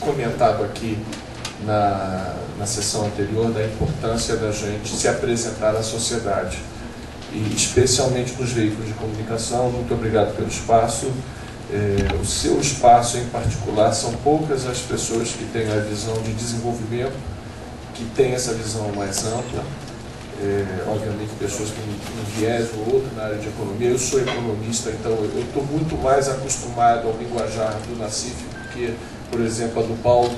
comentado aqui na sessão anterior da importância da gente se apresentar à sociedade, e especialmente nos veículos de comunicação. Muito obrigado pelo espaço. O seu espaço em particular, são poucas as pessoas que têm a visão de desenvolvimento, que têm essa visão mais ampla. Obviamente pessoas com um viés ou outro na área de economia. Eu sou economista, então eu estou muito mais acostumado ao linguajar do Nassif, porque, por exemplo, a do Paulo.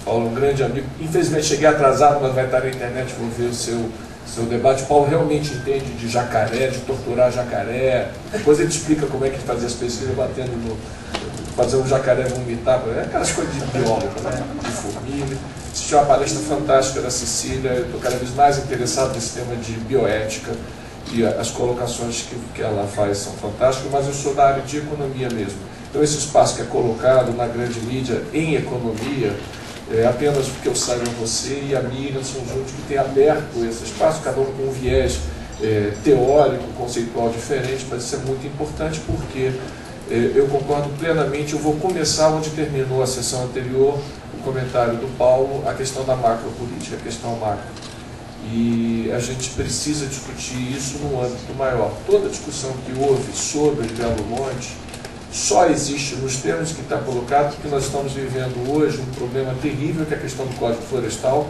Paulo é um grande amigo. Infelizmente cheguei atrasado, mas vai estar na internet, vou ver o seu debate. O Paulo realmente entende de jacaré, de torturar jacaré. Depois ele explica como é que fazia as pesquisas batendo fazer um jacaré vomitar, aquelas coisas de biólogo, né? De formiga. Assisti uma palestra fantástica da Cecília. Eu estou cada vez mais interessado nesse tema de bioética, e as colocações que ela faz são fantásticas, mas eu sou da área de economia mesmo. Então esse espaço que é colocado na grande mídia em economia, apenas porque eu saiba, você e a Miriam são juntos que têm aberto esse espaço, cada um com um viés teórico, conceitual diferente, mas isso é muito importante porque eu concordo plenamente. Eu vou começar onde terminou a sessão anterior, o comentário do Paulo, a questão da macropolítica, a questão macro. E a gente precisa discutir isso num âmbito maior. Toda a discussão que houve sobre Belo Monte só existe nos termos que está colocado, porque nós estamos vivendo hoje um problema terrível, que é a questão do Código Florestal.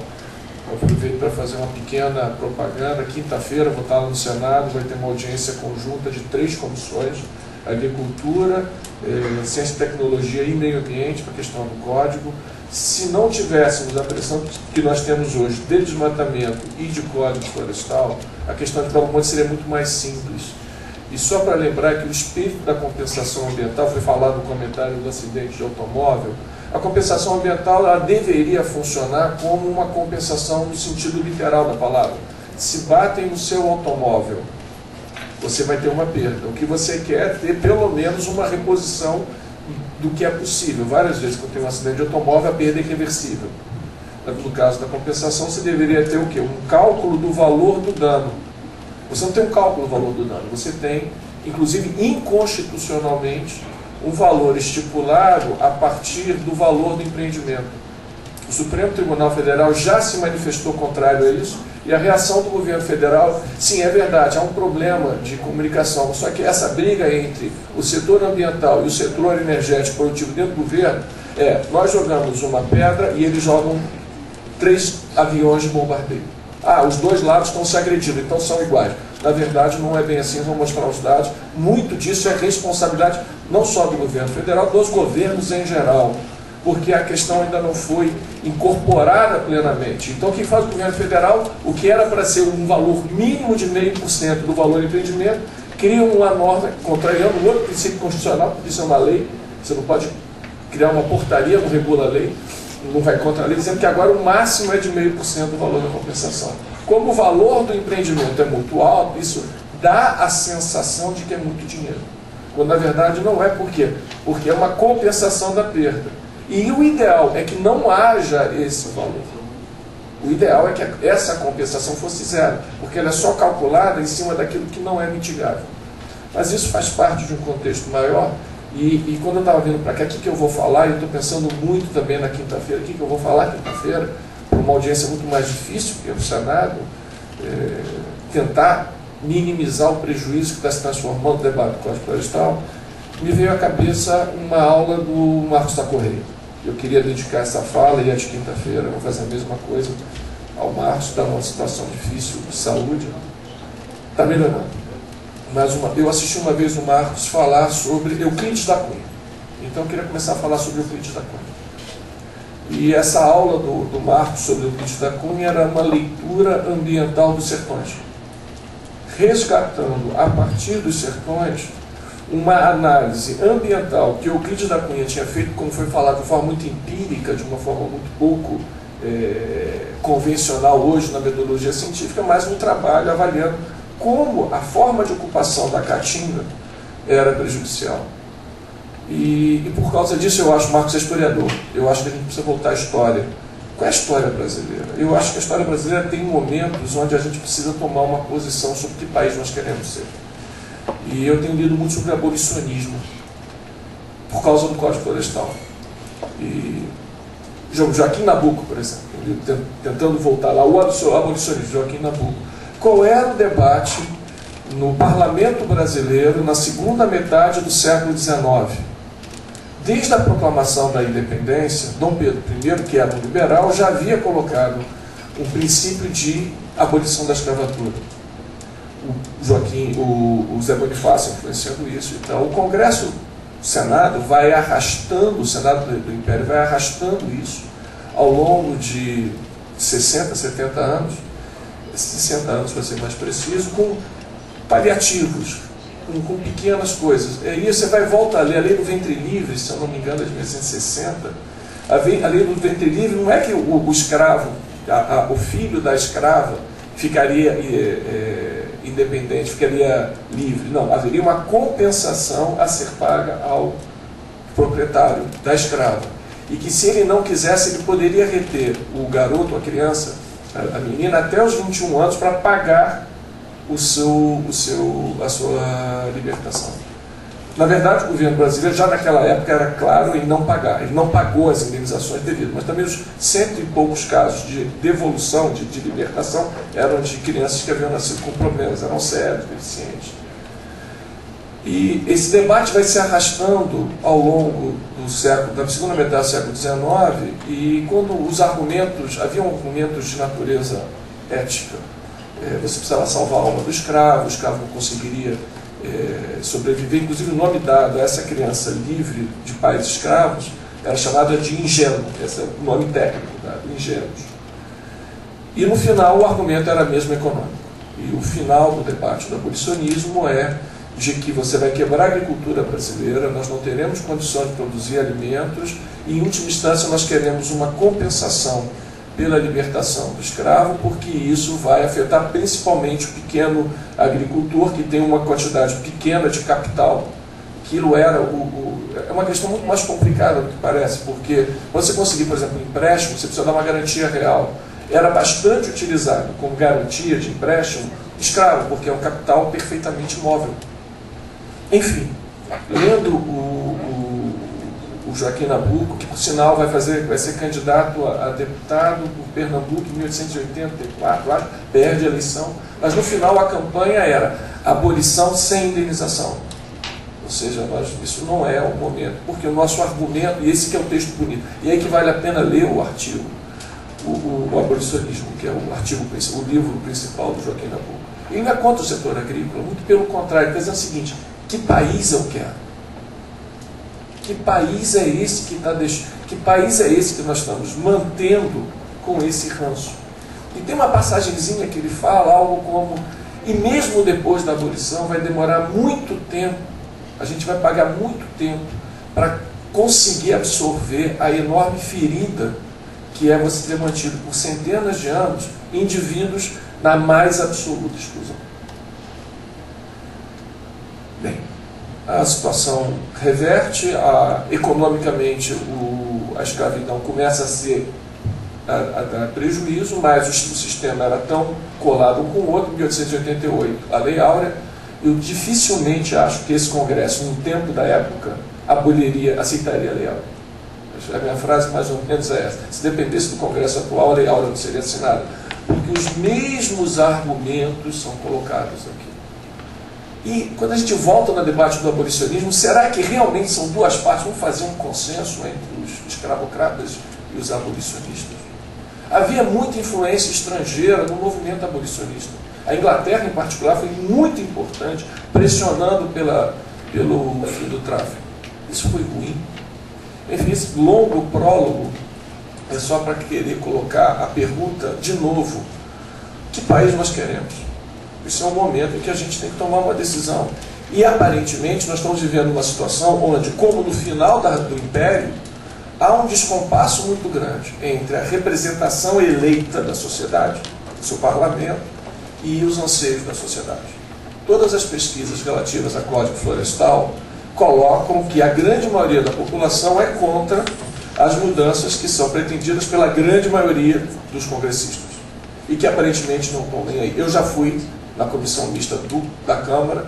Eu aproveito para fazer uma pequena propaganda. Quinta-feira vou estar lá no Senado, vai ter uma audiência conjunta de 3 comissões: Agricultura, Ciência e Tecnologia e Meio Ambiente, para a questão do Código. Se não tivéssemos a pressão que nós temos hoje de desmatamento e de Código Florestal, a questão de Belo Monte seria muito mais simples. E só para lembrar que o espírito da compensação ambiental, foi falado no comentário do acidente de automóvel, a compensação ambiental ela deveria funcionar como uma compensação no sentido literal da palavra. Se batem no seu automóvel, você vai ter uma perda. O que você quer é ter pelo menos uma reposição do que é possível. Várias vezes, quando tem um acidente de automóvel, a perda é irreversível. No caso da compensação, você deveria ter o quê? Um cálculo do valor do dano. Você não tem um cálculo do valor do dano, você tem, inclusive inconstitucionalmente, um valor estipulado a partir do valor do empreendimento. O Supremo Tribunal Federal já se manifestou contrário a isso, e a reação do governo federal, sim, é verdade, há um problema de comunicação, só que essa briga entre o setor ambiental e o setor energético produtivo dentro do governo nós jogamos uma pedra e eles jogam 3 aviões de bombardeio. Os dois lados estão se agredindo, então são iguais. Na verdade, não é bem assim, vou mostrar os dados. Muito disso é responsabilidade não só do governo federal, dos governos em geral, porque a questão ainda não foi incorporada plenamente. Então, o que faz o governo federal, o que era para ser um valor mínimo de 0,5% do valor do empreendimento, cria uma norma contrariando um outro princípio constitucional, porque isso é uma lei, você não pode criar uma portaria, não regula a lei, não vai contra a lei, dizendo que agora o máximo é de 0,5% do valor da compensação. Como o valor do empreendimento é muito alto, isso dá a sensação de que é muito dinheiro. Quando na verdade não é. Por quê? Porque é uma compensação da perda. E o ideal é que não haja esse valor. O ideal é que essa compensação fosse zero, porque ela é só calculada em cima daquilo que não é mitigável. Mas isso faz parte de um contexto maior. E quando eu estava vindo para cá, o que eu vou falar, e eu estou pensando muito também na quinta-feira, o que eu vou falar quinta-feira, para uma audiência muito mais difícil, porque o Senado tentar minimizar o prejuízo que está se transformando no debate do Código Florestal, me veio à cabeça uma aula do Marcos da Correia. Eu queria dedicar essa fala, e a de quinta-feira vou fazer a mesma coisa ao Marcos, está numa situação difícil de saúde, está melhorando. Mas eu assisti uma vez o Marcos falar sobre Euclides da Cunha. Então eu queria começar a falar sobre Euclides da Cunha. E essa aula do Marcos sobre Euclides da Cunha era uma leitura ambiental dos sertões, resgatando a partir dos sertões uma análise ambiental que Euclides da Cunha tinha feito, como foi falado, de forma muito empírica, de uma forma muito pouco convencional hoje na metodologia científica, mas um trabalho avaliando como a forma de ocupação da caatinga era prejudicial. E por causa disso eu acho, Marcos é historiador, eu acho que a gente precisa voltar à história. Qual é a história brasileira? Eu acho que a história brasileira tem momentos onde a gente precisa tomar uma posição sobre que país nós queremos ser. E eu tenho lido muito sobre abolicionismo, por causa do Código Florestal. E Joaquim Nabuco, por exemplo, tentando voltar lá, o abolicionista Joaquim Nabuco. Qual era o debate no parlamento brasileiro na segunda metade do século XIX? Desde a proclamação da independência, Dom Pedro I, que era um liberal, já havia colocado um princípio de abolição da escravatura. O Zé Bonifácio influenciando isso. Então, o Congresso, o Senado, vai arrastando, o Senado do Império vai arrastando isso ao longo de 60, 70 anos, 60 anos para ser mais preciso, com paliativos, com pequenas coisas. E aí você vai voltar a ler a lei do ventre livre, se eu não me engano, de 1960. A lei do ventre livre não é que o escravo, o filho da escrava, ficaria independente, ficaria livre. Não, haveria uma compensação a ser paga ao proprietário da escrava. E que se ele não quisesse, ele poderia reter o garoto, a criança, a menina, até os 21 anos para pagar a sua libertação. Na verdade, o governo brasileiro, já naquela época, era claro em não pagar. Ele não pagou as indenizações devidas, mas também os cento e poucos casos de devolução, de libertação, eram de crianças que haviam nascido com problemas, eram sérios, deficientes. E esse debate vai se arrastando ao longo do século, da segunda metade do século XIX, e quando os argumentos, haviam argumentos de natureza ética, você precisava salvar a alma do escravo, o escravo não conseguiria sobreviver. Inclusive, o nome dado a essa criança livre de pais escravos era chamada de ingênuo, esse é o nome técnico dado, ingênuos. E no final o argumento era mesmo econômico. E o final do debate do abolicionismo é de que você vai quebrar a agricultura brasileira, nós não teremos condições de produzir alimentos e, em última instância, nós queremos uma compensação pela libertação do escravo, porque isso vai afetar principalmente o pequeno agricultor, que tem uma quantidade pequena de capital. Aquilo era é uma questão muito mais complicada do que parece, porque quando você conseguir, por exemplo, um empréstimo, você precisa dar uma garantia real. Era bastante utilizado como garantia de empréstimo escravo, porque é um capital perfeitamente móvel. Enfim, lendo o Joaquim Nabuco, que por sinal vai ser candidato a deputado por Pernambuco em 1884, perde a eleição, mas no final a campanha era abolição sem indenização. Ou seja, isso não é o momento, porque o nosso argumento, e esse que é o texto bonito, e aí que vale a pena ler o artigo, o abolicionismo, que é o artigo principal, o livro principal do Joaquim Nabuco. Ele não é contra o setor agrícola, muito pelo contrário, ele está dizendo o seguinte: que país eu quero? Que país é esse que país é esse que nós estamos mantendo com esse ranço? E tem uma passagenzinha que ele fala algo como: e mesmo depois da abolição vai demorar muito tempo, a gente vai pagar muito tempo para conseguir absorver a enorme ferida que é você ter mantido por centenas de anos indivíduos na mais absoluta exclusão. Bem, a situação reverte, economicamente a escravidão começa a dar prejuízo, mas o sistema era tão colado um com o outro. Em 1888, a Lei Áurea, eu dificilmente acho que esse Congresso, no tempo da época, aceitaria a Lei Áurea. A minha frase mais ou menos é essa: se dependesse do Congresso atual, a Lei Áurea não seria assinada, porque os mesmos argumentos são colocados aqui. E quando a gente volta no debate do abolicionismo, será que realmente são duas partes? Vamos fazer um consenso entre os escravocratas e os abolicionistas? Havia muita influência estrangeira no movimento abolicionista. A Inglaterra, em particular, foi muito importante, pressionando pelo fim do tráfico. Isso foi ruim. Enfim, esse longo prólogo é só para querer colocar a pergunta de novo: que país nós queremos? Esse é um momento em que a gente tem que tomar uma decisão. E aparentemente nós estamos vivendo uma situação onde, como no final do Império, há um descompasso muito grande entre a representação eleita da sociedade, do seu parlamento, e os anseios da sociedade. Todas as pesquisas relativas a Código Florestal colocam que a grande maioria da população é contra as mudanças que são pretendidas pela grande maioria dos congressistas e que aparentemente não estão nem aí. Eu já fui na comissão mista da Câmara,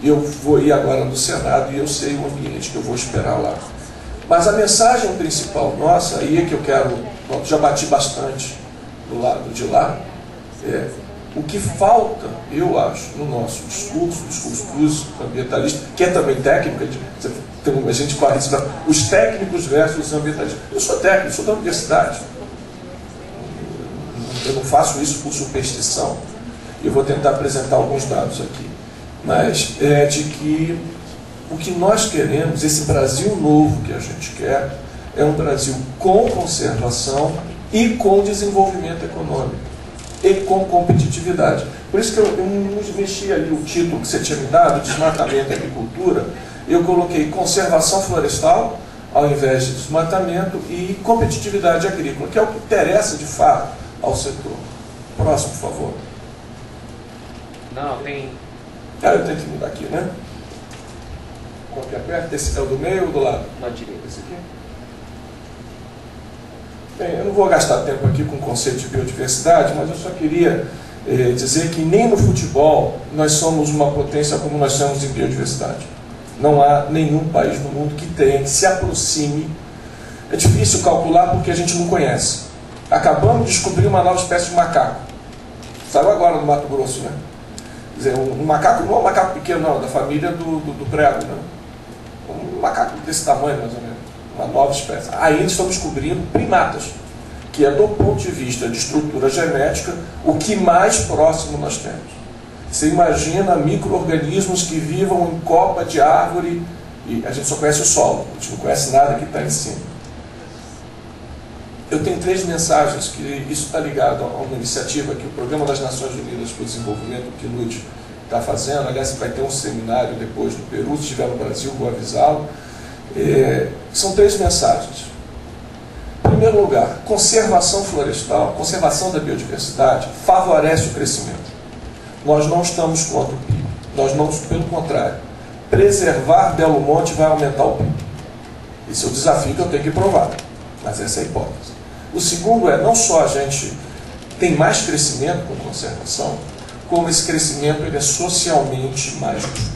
eu vou ir agora no Senado e eu sei o ambiente que eu vou esperar lá. Mas a mensagem principal nossa, aí é que eu quero, já bati bastante do lado de lá, o que falta, eu acho, no nosso discurso ambientalista, que é também técnico, a gente fala isso, os técnicos versus os ambientalistas. Eu sou técnico, sou da universidade. Eu não faço isso por superstição. Eu vou tentar apresentar alguns dados aqui. Mas é de que o que nós queremos, esse Brasil novo que a gente quer, é um Brasil com conservação e com desenvolvimento econômico e com competitividade. Por isso que eu mexi ali o título que você tinha me dado, desmatamento e agricultura, eu coloquei conservação florestal ao invés de desmatamento e competitividade agrícola, que é o que interessa de fato ao setor. Próximo, por favor. Não, tem... Eu tenho que mudar aqui, né? Qual que aperta? Esse é o do meio ou do lado? Na direita. Esse aqui? Bem, eu não vou gastar tempo aqui com o conceito de biodiversidade, mas eu só queria dizer que nem no futebol nós somos uma potência como nós somos em biodiversidade. Não há nenhum país no mundo que se aproxime. É difícil calcular porque a gente não conhece. Acabamos de descobrir uma nova espécie de macaco. Saiu agora no Mato Grosso, né? Quer dizer, um macaco não é um macaco pequeno, não, da família do prego, né? Um macaco desse tamanho, mais ou menos. Uma nova espécie. Ainda estamos descobrindo primatas, que é, do ponto de vista de estrutura genética, o que mais próximo nós temos. Você imagina micro-organismos que vivam em copa de árvore, e a gente só conhece o solo, a gente não conhece nada que está em cima. Eu tenho 3 mensagens, que isso está ligado a uma iniciativa que o Programa das Nações Unidas para o Desenvolvimento, que o PNUD está fazendo. Aliás, vai ter um seminário depois no Peru, se estiver no Brasil, vou avisá-lo. São 3 mensagens. Em primeiro lugar, conservação florestal, conservação da biodiversidade, favorece o crescimento. Nós não estamos contra o PIB. Nós não, pelo contrário, preservar Belo Monte vai aumentar o PIB. Esse é o desafio que eu tenho que provar. Mas essa é a hipótese. O segundo não só a gente tem mais crescimento com conservação, como esse crescimento ele é socialmente mais justo.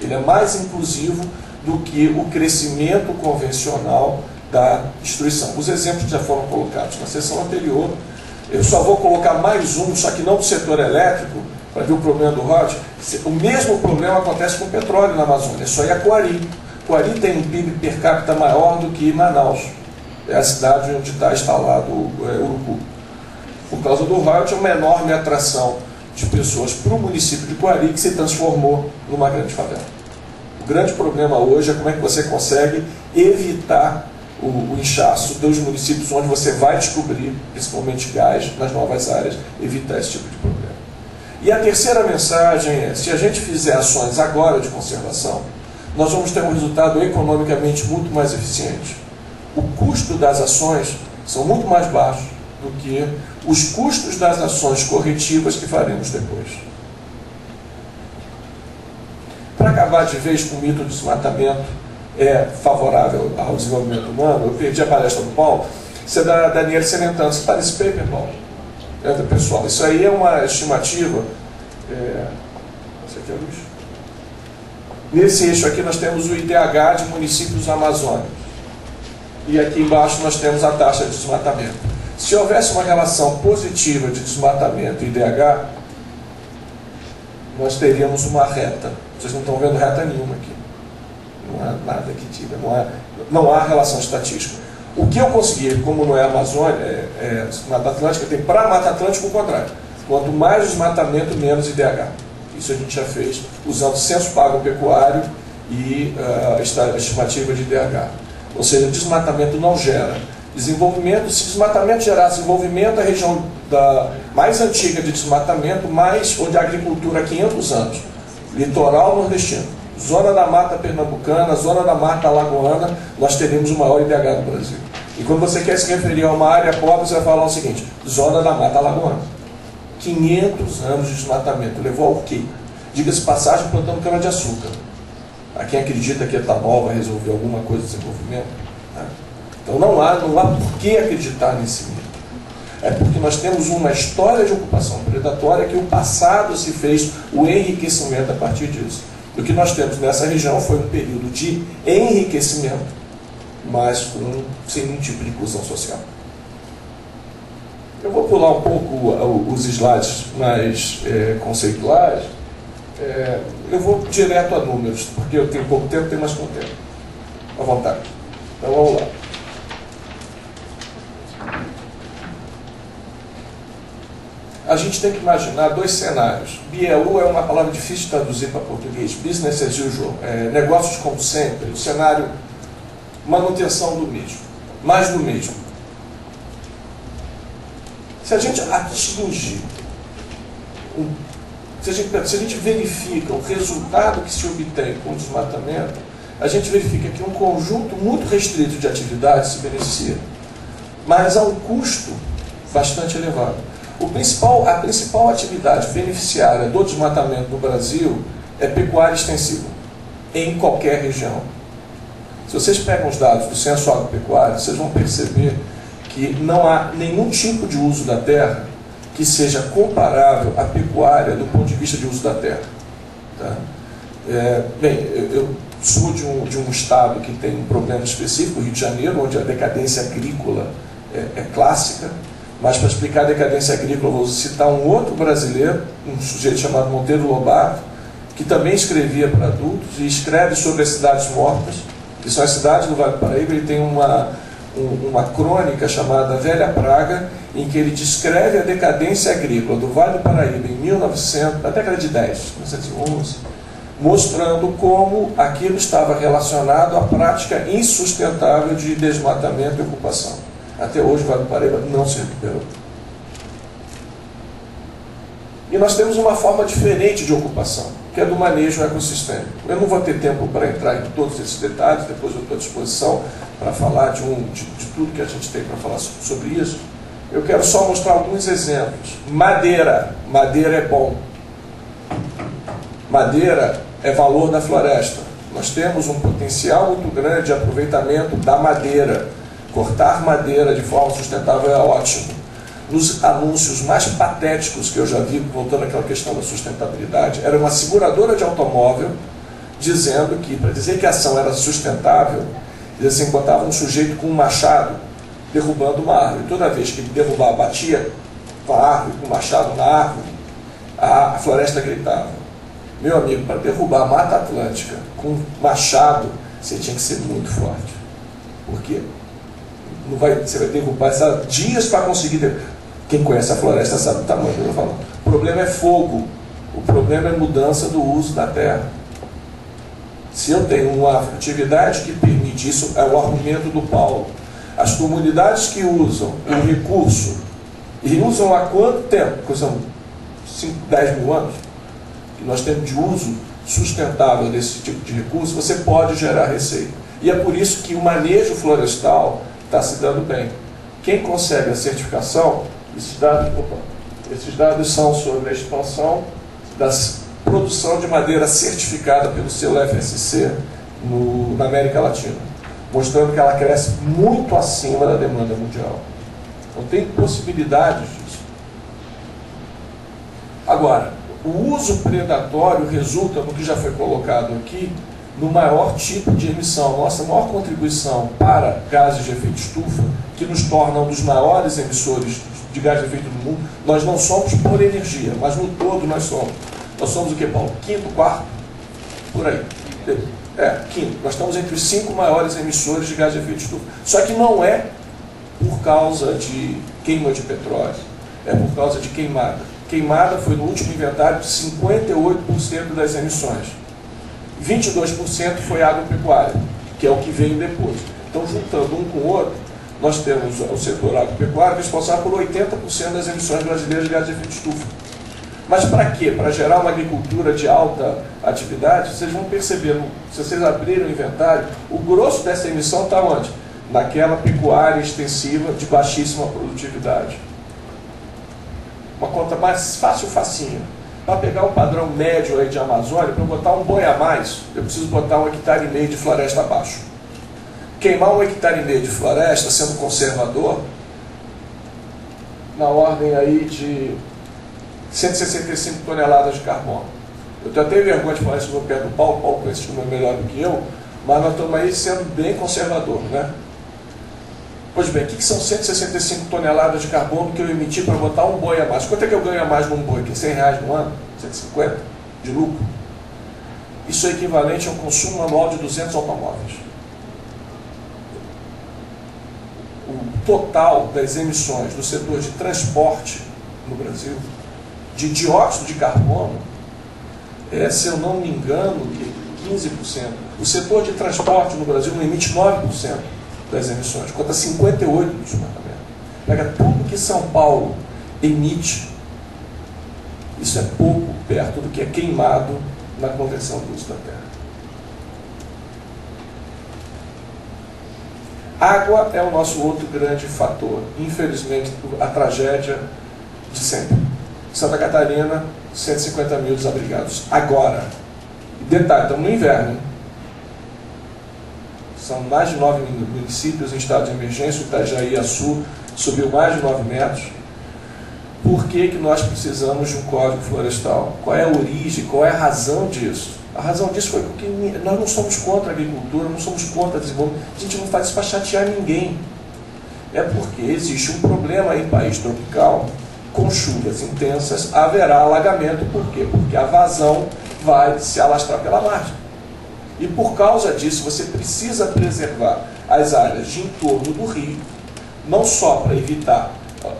Ele é mais inclusivo do que o crescimento convencional da destruição. Os exemplos que já foram colocados na sessão anterior, eu só vou colocar mais um, só que não do setor elétrico, para ver o problema do Rod. O mesmo problema acontece com o petróleo na Amazônia, é só ir a Coari. Coari tem um PIB per capita maior do que Manaus. É a cidade onde está instalado o Urucu. Por causa do royalty, é uma enorme atração de pessoas para o município de Coari, que se transformou numa grande favela. O grande problema hoje é como é que você consegue evitar o inchaço dos municípios onde você vai descobrir, principalmente gás, nas novas áreas, evitar esse tipo de problema. E a terceira mensagem é, se a gente fizer ações agora de conservação, nós vamos ter um resultado economicamente muito mais eficiente. O custo das ações são muito mais baixos do que os custos das ações corretivas que faremos depois. Para acabar de vez com o mito do desmatamento favorável ao desenvolvimento humano, eu perdi a palestra do Paulo, isso é da Daniela Sementano. Você está nesse paper, Paulo? Pessoal, isso aí é uma estimativa. Esse aqui é a luz. Nesse eixo aqui nós temos o IDH de municípios amazônicos. E aqui embaixo nós temos a taxa de desmatamento. Se houvesse uma relação positiva de desmatamento e IDH, nós teríamos uma reta. Vocês não estão vendo reta nenhuma aqui. Não há nada que diga. Não há relação estatística. O que eu consegui, como não é Amazônia, Mata Atlântica, tem para Mata Atlântica o contrário. Quanto mais desmatamento, menos IDH. Isso a gente já fez usando censo pago pecuário e a estimativa de IDH. Ou seja, o desmatamento não gera desenvolvimento. Se desmatamento gerar desenvolvimento, a região mais antiga de desmatamento, onde a agricultura há 500 anos, litoral nordestino, zona da mata pernambucana, zona da mata alagoana, nós teríamos o maior IDH do Brasil. E quando você quer se referir a uma área pobre, você vai falar o seguinte: zona da mata alagoana. 500 anos de desmatamento. Levou ao quê? Diga-se passagem, plantando cana-de-açúcar. A quem acredita que etanol vai resolver alguma coisa de desenvolvimento? Tá? Então não há por que acreditar nesse mito. É porque nós temos uma história de ocupação predatória que o passado se fez o enriquecimento a partir disso. O que nós temos nessa região foi um período de enriquecimento mas sem nenhum tipo de inclusão social. Eu vou pular um pouco os slides mais conceituais. Eu vou direto a números, porque eu tenho pouco tempo, tenho mais com tempo. À vontade. Então vamos lá. A gente tem que imaginar dois cenários. BAU é uma palavra difícil de traduzir para português. Business as usual. Negócios como sempre. O cenário, manutenção do mesmo. Mais do mesmo. Se a gente atingir, se a gente verifica o resultado que se obtém com o desmatamento, a gente verifica que um conjunto muito restrito de atividades se beneficia, mas a um custo bastante elevado. A principal atividade beneficiária do desmatamento no Brasil é pecuária extensiva, em qualquer região. Se vocês pegam os dados do Censo Agropecuário, vocês vão perceber que não há nenhum tipo de uso da terra que seja comparável à pecuária do ponto de vista de uso da terra. Tá? Eu sou de um estado que tem um problema específico, o Rio de Janeiro, onde a decadência agrícola é clássica, mas para explicar a decadência agrícola eu vou citar um outro brasileiro, um sujeito chamado Monteiro Lobato, que também escrevia para adultos e escreve sobre as cidades mortas, que são as cidades do Vale do Paraíba. Ele tem uma crônica chamada Velha Praga, em que ele descreve a decadência agrícola do Vale do Paraíba em 1900, na década de 10, 1911, mostrando como aquilo estava relacionado à prática insustentável de desmatamento e ocupação. Até hoje o Vale do Paraíba não se recuperou. E nós temos uma forma diferente de ocupação, que é do manejo ecossistêmico. Eu não vou ter tempo para entrar em todos esses detalhes, depois eu estou à disposição para falar de tudo que a gente tem para falar sobre isso. Eu quero só mostrar alguns exemplos. Madeira. Madeira é bom. Madeira é valor da floresta. Nós temos um potencial muito grande de aproveitamento da madeira. Cortar madeira de forma sustentável é ótimo. Nos anúncios mais patéticos que eu já vi, voltando àquela questão da sustentabilidade, era uma seguradora de automóvel dizendo que, para dizer que a ação era sustentável, eles assim, botavam um sujeito com um machado derrubando uma árvore. Toda vez que ele derrubava, batia com a árvore, com o machado na árvore, a floresta gritava. Meu amigo, para derrubar a Mata Atlântica com machado, você tinha que ser muito forte. Por quê? Você vai derrubar dias para conseguir derrubar. Quem conhece a floresta sabe o tamanho que eu vou falar. O problema é fogo. O problema é mudança do uso da terra. Se eu tenho uma atividade que permite isso, é o argumento do Paulo. As comunidades que usam o recurso, e usam há quanto tempo? Porque são 5, 10 mil anos que nós temos de uso sustentável desse tipo de recurso, você pode gerar receita. E é por isso que o manejo florestal está se dando bem. Quem consegue a certificação, esses dados são sobre a expansão da produção de madeira certificada pelo selo FSC na América Latina, mostrando que ela cresce muito acima da demanda mundial. Então tem possibilidades disso. Agora, o uso predatório resulta no que já foi colocado aqui, no maior tipo de emissão. Nossa maior contribuição para gases de efeito estufa, que nos torna um dos maiores emissores de gás de efeito do mundo. Nós não somos por energia, mas no todo nós somos. Nós somos o que, Paulo? Quinto, quarto? Por aí. Quinto. Nós estamos entre os 5 maiores emissores de gás de efeito estufa. Só que não é por causa de queima de petróleo, é por causa de queimada. Queimada foi no último inventário de 58% das emissões. 22% foi agropecuária, que é o que veio depois. Então, juntando um com o outro, nós temos o setor agropecuário responsável por 80% das emissões brasileiras de gás de efeito estufa. Mas para quê? Para gerar uma agricultura de alta atividade, vocês vão perceber, se vocês abrirem o inventário, o grosso dessa emissão está onde? Naquela pecuária extensiva de baixíssima produtividade. Uma conta mais fácil, facinha. Para pegar um padrão médio aí de Amazônia, para eu botar um boi a mais, eu preciso botar 1,5 hectare de floresta abaixo. Queimar 1,5 hectare de floresta, sendo conservador, na ordem aí de 165 toneladas de carbono. Eu tenho até vergonha de falar isso no pé do Paulo conhece o número melhor do que eu, Mas nós estamos aí sendo bem conservador, né? Pois bem, o que são 165 toneladas de carbono que eu emiti para botar um boi a mais? Quanto é que eu ganho a mais num boi? R$100 no ano? 150 de lucro? Isso é equivalente ao consumo anual de 200 automóveis. O total das emissões do setor de transporte no Brasil, de dióxido de carbono, se eu não me engano, 15%. O setor de transporte no Brasil não emite 9% das emissões, conta 58% do desmatamento. Pega tudo que São Paulo emite, isso é pouco perto do que é queimado na conversão do uso da terra. Água é o nosso outro grande fator. Infelizmente, a tragédia de sempre. Santa Catarina, 150 mil desabrigados. Agora, detalhe, estamos no inverno, hein? São mais de 9 municípios em estado de emergência. O Itajaí Açu subiu mais de 9 metros. Por que nós precisamos de um código florestal? Qual é a origem, qual é a razão disso? A razão disso foi porque nós não somos contra a agricultura, não somos contra o desenvolvimento. A gente não faz isso para chatear ninguém. É porque existe um problema em país tropical, com chuvas intensas, haverá alagamento. Por quê? Porque a vazão vai se alastrar pela margem. E por causa disso, você precisa preservar as áreas de entorno do rio, não só para evitar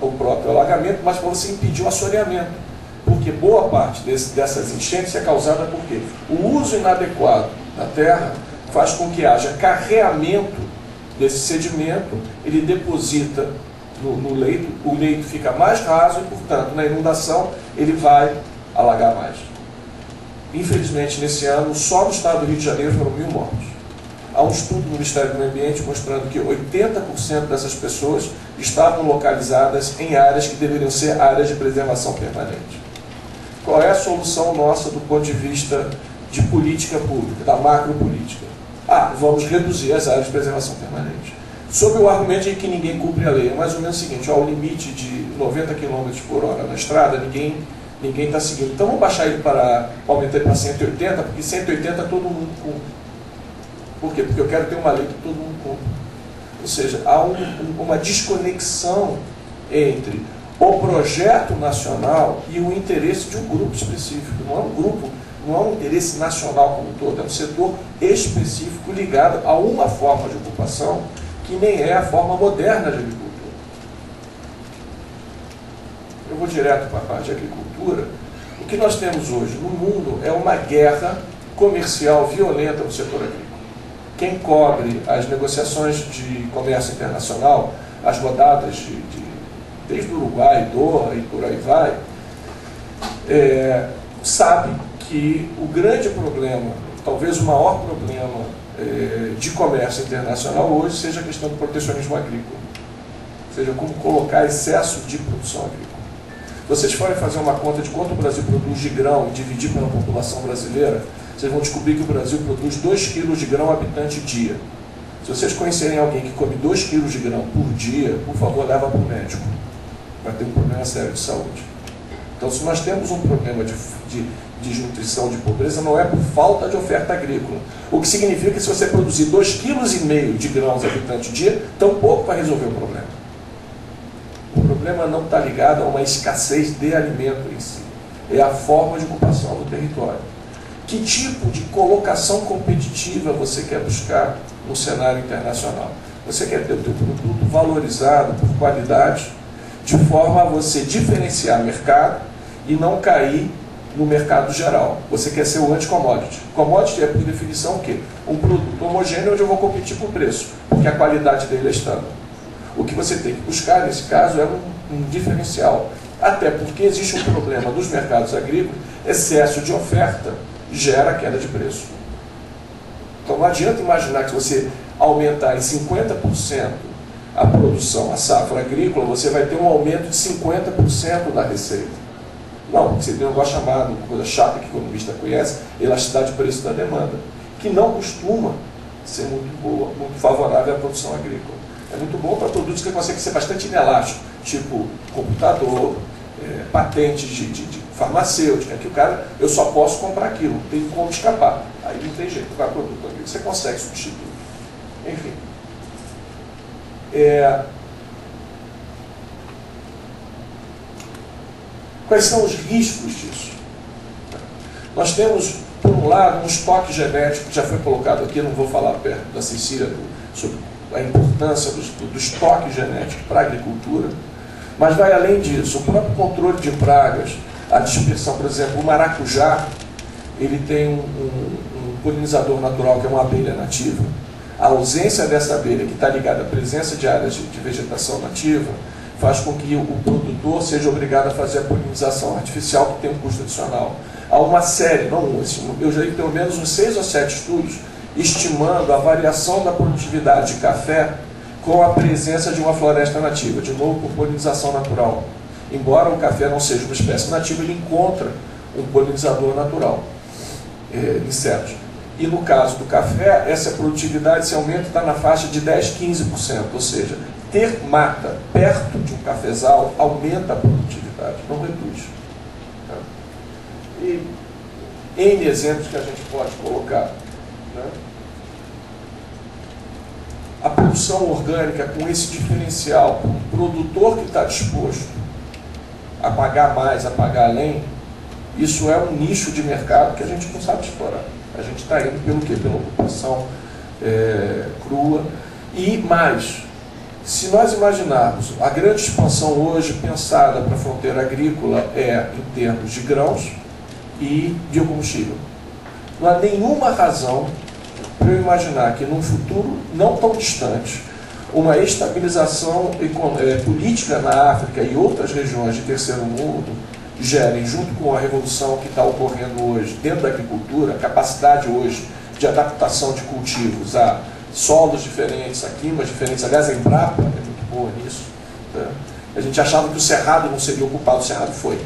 o próprio alagamento, mas para você impedir o assoreamento. Porque boa parte dessas enchentes é causada por quê? O uso inadequado da terra faz com que haja carreamento desse sedimento, ele deposita no leito, o leito fica mais raso e, portanto, na inundação ele vai alagar mais. Infelizmente, nesse ano, só no estado do Rio de Janeiro foram 1.000 mortos. Há um estudo do Ministério do Meio Ambiente mostrando que 80% dessas pessoas estavam localizadas em áreas que deveriam ser áreas de preservação permanente. Qual é a solução nossa do ponto de vista de política pública, da macropolítica? Vamos reduzir as áreas de preservação permanente. Sob o argumento de que ninguém cumpre a lei. É mais ou menos o seguinte: o limite de 90 km por hora na estrada, ninguém está seguindo. Então vamos baixar ele aumentar ele para 180, porque 180 todo mundo cumpre. Por quê? Porque eu quero ter uma lei que todo mundo cumpre. Ou seja, há uma desconexão entre o projeto nacional e o interesse de um grupo específico. Não é um grupo, não é um interesse nacional como um todo, é um setor específico ligado a uma forma de ocupação que nem é a forma moderna de agricultura. Eu vou direto para a parte de agricultura. O que nós temos hoje no mundo é uma guerra comercial violenta no setor agrícola. Quem cobre as negociações de comércio internacional, as rodadas desde o Uruguai, Doha e por aí vai, sabe que o grande problema, talvez o maior problema de comércio internacional hoje seja a questão do protecionismo agrícola. Ou seja, como colocar excesso de produção agrícola. Vocês forem fazer uma conta de quanto o Brasil produz de grão e dividir pela população brasileira, vocês vão descobrir que o Brasil produz 2 quilos de grão habitante dia. Se vocês conhecerem alguém que come 2 quilos de grão por dia, por favor, leva para o médico. Vai ter um problema sério de saúde. Então, se nós temos um problema de desnutrição, de pobreza, não é por falta de oferta agrícola. O que significa que se você produzir 2,5 kg de grãos habitante dia, tão pouco vai resolver o problema. O problema não está ligado a uma escassez de alimento em si. É a forma de ocupação do território. Que tipo de colocação competitiva você quer buscar no cenário internacional? Você quer ter o seu produto valorizado por qualidade, de forma a você diferenciar mercado e não cair no mercado geral. Você quer ser o anti-commodity. Commodity é, por definição, o quê? Um produto homogêneo onde eu vou competir por preço, porque a qualidade dele é estável. O que você tem que buscar, nesse caso, é um diferencial. Até porque existe um problema dos mercados agrícolas: excesso de oferta gera queda de preço. Então não adianta imaginar que se você aumentar em 50% a produção, a safra agrícola, você vai ter um aumento de 50% da receita. Não, porque você tem um negócio chamado, uma coisa chata que o economista conhece, elasticidade de preço da demanda, que não costuma ser muito boa, muito favorável à produção agrícola. É muito bom para produtos que conseguem ser bastante inelásticos, tipo computador, patentes de farmacêutica, que o cara, eu só posso comprar aquilo, não tem como escapar. Aí não tem jeito, vai produto aquilo, você consegue substituir. Enfim. Quais são os riscos disso? Nós temos, por um lado, um estoque genético que já foi colocado aqui, não vou falar perto da Cecília sobre a importância do estoque genético para a agricultura, mas vai além disso. O próprio controle de pragas, a dispersão, por exemplo, o maracujá, ele tem um polinizador natural que é uma abelha nativa. A ausência dessa abelha, que está ligada à presença de áreas de vegetação nativa, faz com que o produtor seja obrigado a fazer a polinização artificial, que tem um custo adicional. Há uma série, não um, eu já li pelo menos uns 6 ou 7 estudos estimando a variação da produtividade de café com a presença de uma floresta nativa, de novo por polinização natural. Embora o café não seja uma espécie nativa, ele encontra um polinizador natural, insetos. E no caso do café, essa produtividade, esse aumento está na faixa de 10, 15%, ou seja, ter mata perto de um cafezal aumenta a produtividade, não reduz. E N exemplos que a gente pode colocar. Né? A produção orgânica com esse diferencial, o produtor que está disposto a pagar mais, a pagar além, isso é um nicho de mercado que a gente não sabe explorar. A gente está indo pelo quê? Pela ocupação crua. E mais, se nós imaginarmos a grande expansão hoje pensada para a fronteira agrícola em termos de grãos e biocombustível. Não há nenhuma razão para eu imaginar que num futuro não tão distante, uma estabilização política na África e outras regiões de terceiro mundo gerem, junto com a revolução que está ocorrendo hoje dentro da agricultura, a capacidade hoje de adaptação de cultivos a solos diferentes, a climas diferentes. Aliás, a Embrapa é muito boa nisso. Tá? A gente achava que o Cerrado não seria ocupado, o Cerrado foi.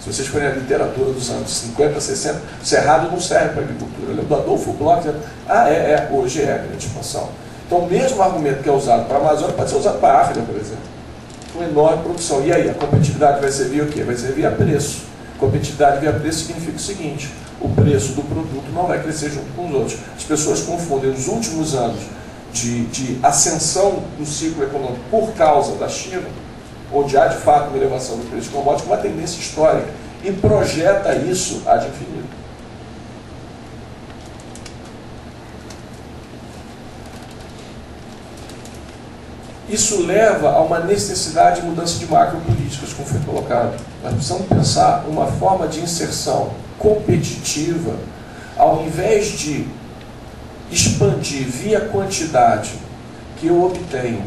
Se vocês forem a literatura dos anos 50, 60, o Cerrado não serve para a agricultura. Eu lembro do Adolfo Bloch dizendo, hoje é a grande expansão. Então, o mesmo argumento que é usado para a Amazônia pode ser usado para a África, por exemplo. Com enorme produção. E aí, a competitividade vai servir o quê? Vai servir a preço. Competitividade via preço significa o seguinte: o preço do produto não vai crescer junto com os outros. As pessoas confundem os últimos anos de ascensão do ciclo econômico por causa da China, onde há de fato uma elevação do preço de commodities, com uma tendência histórica, e projeta isso ad infinito. Isso leva a uma necessidade de mudança de macropolíticas, como foi colocado. Nós precisamos pensar uma forma de inserção competitiva, ao invés de expandir via quantidade que eu obtenho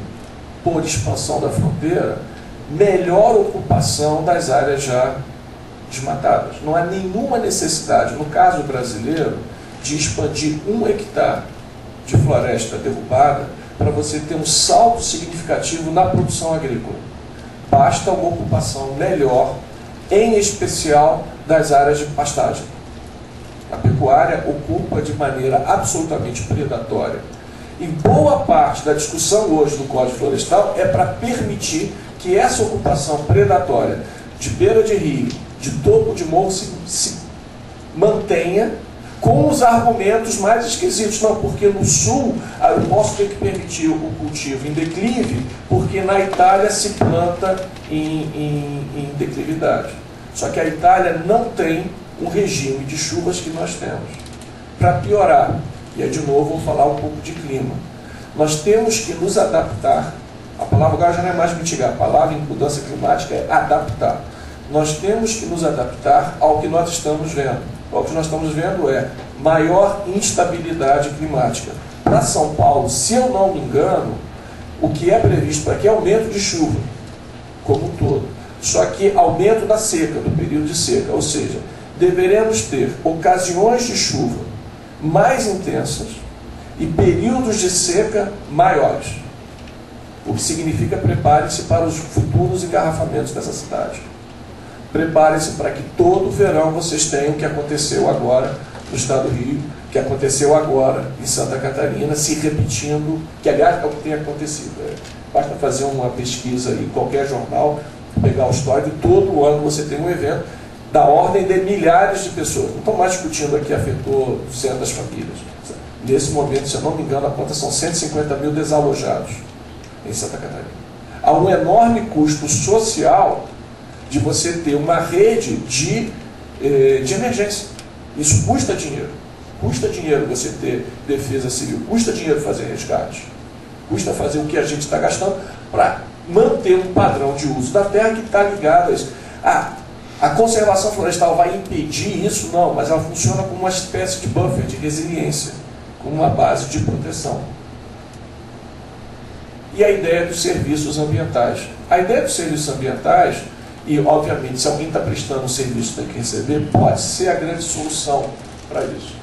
por expansão da fronteira, melhor ocupação das áreas já desmatadas. Não há nenhuma necessidade, no caso brasileiro, de expandir 1 hectare de floresta derrubada para você ter um salto significativo na produção agrícola. Basta uma ocupação melhor, em especial das áreas de pastagem. A pecuária ocupa de maneira absolutamente predatória. E boa parte da discussão hoje do Código Florestal é para permitir que essa ocupação predatória de beira de rio, de topo de morro, se mantenha, com os argumentos mais esquisitos. Não, porque no sul eu posso ter que permitir o cultivo em declive, porque na Itália se planta em declividade. Só que a Itália não tem um regime de chuvas que nós temos. Para piorar, e aí de novo vou falar um pouco de clima, nós temos que nos adaptar. A palavra agora já não é mais mitigar, a palavra em mudança climática é adaptar. Nós temos que nos adaptar ao que nós estamos vendo. O que nós estamos vendo é maior instabilidade climática. Para São Paulo, se eu não me engano, o que é previsto para aqui é aumento de chuva, como um todo. Só que aumento da seca, do período de seca. Ou seja, deveremos ter ocasiões de chuva mais intensas e períodos de seca maiores. O que significa prepare-se para os futuros engarrafamentos dessa cidade. Prepare-se para que todo verão vocês tenham o que aconteceu agora no estado do Rio, que aconteceu agora em Santa Catarina, se repetindo, que aliás é o que tem acontecido. Basta fazer uma pesquisa em qualquer jornal, pegar o histórico, todo ano você tem um evento, da ordem de milhares de pessoas. Não estou mais discutindo aqui, afetou 200 famílias. Nesse momento, se eu não me engano, a conta são 150 mil desalojados em Santa Catarina. Há um enorme custo social de você ter uma rede de emergência. Isso custa dinheiro. Custa dinheiro você ter defesa civil, custa dinheiro fazer resgate, custa fazer o que a gente está gastando para manter um padrão de uso da terra que está ligado a isso. A conservação florestal vai impedir isso? Não, mas ela funciona como uma espécie de buffer, de resiliência, como uma base de proteção. E a ideia dos serviços ambientais. A ideia dos serviços ambientais, e obviamente se alguém está prestando um serviço tem que receber, pode ser a grande solução para isso.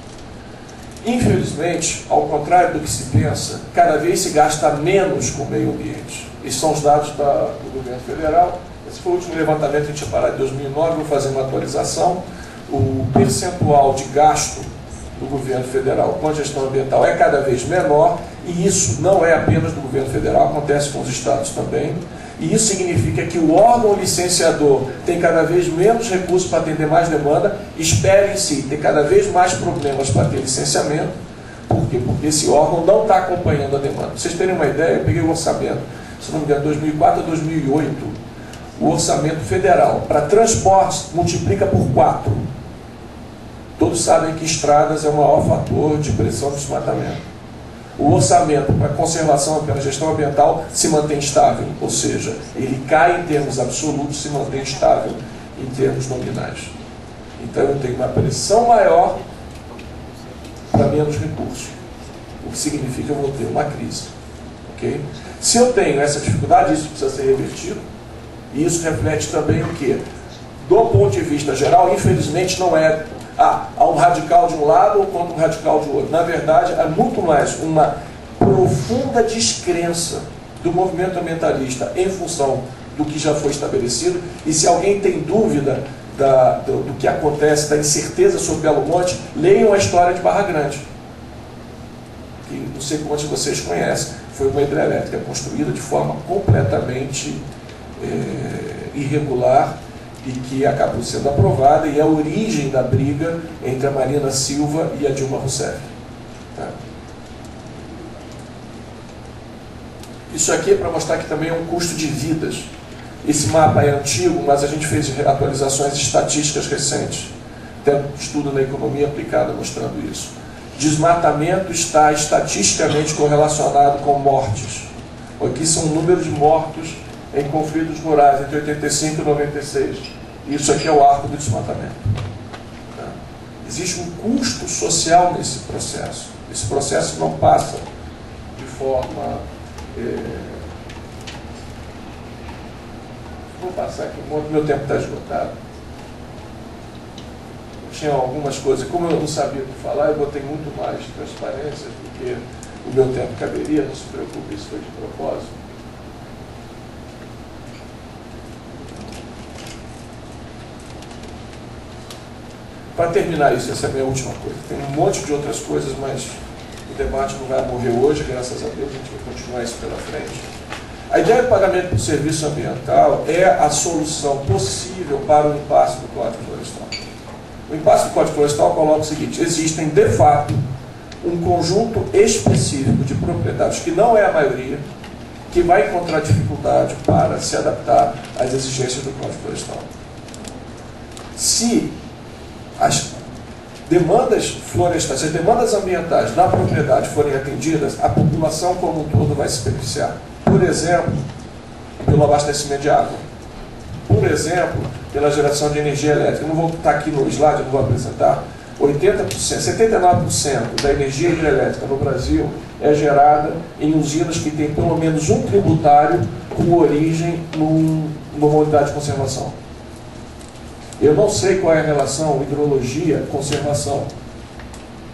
Infelizmente, ao contrário do que se pensa, cada vez se gasta menos com o meio ambiente. Esses são os dados do governo federal. Esse foi o último levantamento que a gente tinha parado em 2009, vou fazer uma atualização. O percentual de gasto do governo federal com a gestão ambiental é cada vez menor, e isso não é apenas do governo federal, acontece com os estados também. E isso significa que o órgão licenciador tem cada vez menos recursos para atender mais demanda, espera em si, tem cada vez mais problemas para ter licenciamento. Por quê? Porque esse órgão não está acompanhando a demanda. Para vocês terem uma ideia, eu peguei o orçamento, se não me engano, 2004 a 2008, o orçamento federal para transportes multiplica por 4. Todos sabem que estradas é o maior fator de pressão de desmatamento. O orçamento para conservação pela gestão ambiental se mantém estável, ou seja, ele cai em termos absolutos, se mantém estável em termos nominais. Então eu tenho uma pressão maior para menos recursos, o que significa que eu vou ter uma crise. Okay? Se eu tenho essa dificuldade, isso precisa ser revertido, e isso reflete também o quê? Do ponto de vista geral, infelizmente não é há um radical de um lado ou contra um radical de outro. Na verdade, é muito mais uma profunda descrença do movimento ambientalista em função do que já foi estabelecido. E se alguém tem dúvida do que acontece, da incerteza sobre Belo Monte, leiam a história de Barra Grande, que não sei quantos de vocês conhecem. Foi uma hidrelétrica construída de forma completamente irregular, e que acabou sendo aprovada, e é a origem da briga entre a Marina Silva e a Dilma Rousseff. Tá? Isso aqui é para mostrar que também é um custo de vidas. Esse mapa é antigo, mas a gente fez atualizações estatísticas recentes. Tem um estudo na economia aplicada mostrando isso. Desmatamento está estatisticamente correlacionado com mortes. Aqui são o número de mortos em conflitos rurais entre 85 e 96. Isso aqui é o arco do desmatamento. Tá? Existe um custo social nesse processo. Esse processo não passa de forma... Vou passar aqui, meu tempo está esgotado. Tinha algumas coisas, como eu não sabia o que falar, eu botei muito mais transparência do que o meu tempo caberia, não se preocupe, isso foi de propósito. Para terminar isso, essa é a minha última coisa. Tem um monte de outras coisas, mas o debate não vai morrer hoje, graças a Deus, a gente vai continuar isso pela frente. A ideia do pagamento por serviço ambiental é a solução possível para o impasse do Código Florestal. O impasse do Código Florestal coloca o seguinte: existem, de fato, um conjunto específico de propriedades, que não é a maioria, que vai encontrar dificuldade para se adaptar às exigências do Código Florestal. Se as demandas florestais, as demandas ambientais da propriedade forem atendidas, a população como um todo vai se beneficiar. Por exemplo, pelo abastecimento de água. Por exemplo, pela geração de energia elétrica. Eu não vou estar aqui no slide, eu não vou apresentar. 80%, 79% da energia hidrelétrica no Brasil é gerada em usinas que têm pelo menos um tributário com origem numa unidade de conservação. Eu não sei qual é a relação hidrologia-conservação.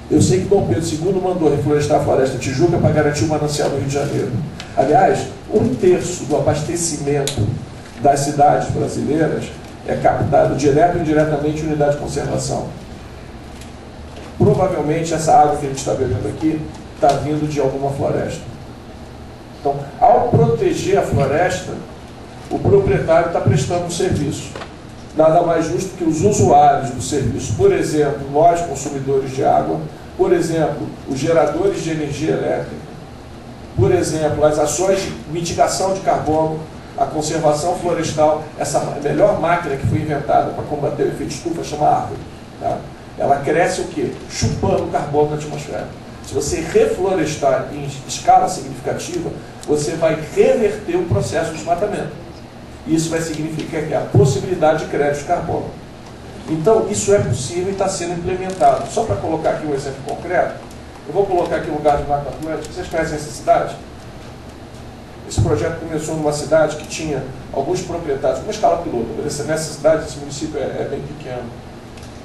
Eu sei que Dom Pedro II mandou reflorestar a Floresta Tijuca para garantir o manancial do Rio de Janeiro. Aliás, 1/3 do abastecimento das cidades brasileiras é captado direto ou indiretamente em unidade de conservação. Provavelmente essa água que a gente está bebendo aqui está vindo de alguma floresta. Então, ao proteger a floresta, o proprietário está prestando um serviço. nada mais justo que os usuários do serviço, por exemplo, nós consumidores de água, por exemplo, os geradores de energia elétrica, por exemplo, as ações de mitigação de carbono, a conservação florestal, essa melhor máquina que foi inventada para combater o efeito estufa chama árvore. Tá? Ela cresce o quê? Chupando carbono da atmosfera. Se você reflorestar em escala significativa, você vai reverter o processo de desmatamento. Isso vai significar que há possibilidade de crédito de carbono. Então, isso é possível e está sendo implementado. Só para colocar aqui um exemplo concreto, eu vou colocar aqui um lugar de Mata Atlântica. Vocês conhecem essa cidade? Esse projeto começou numa cidade que tinha alguns proprietários, uma escala piloto. Nessa cidade, esse município é bem pequeno.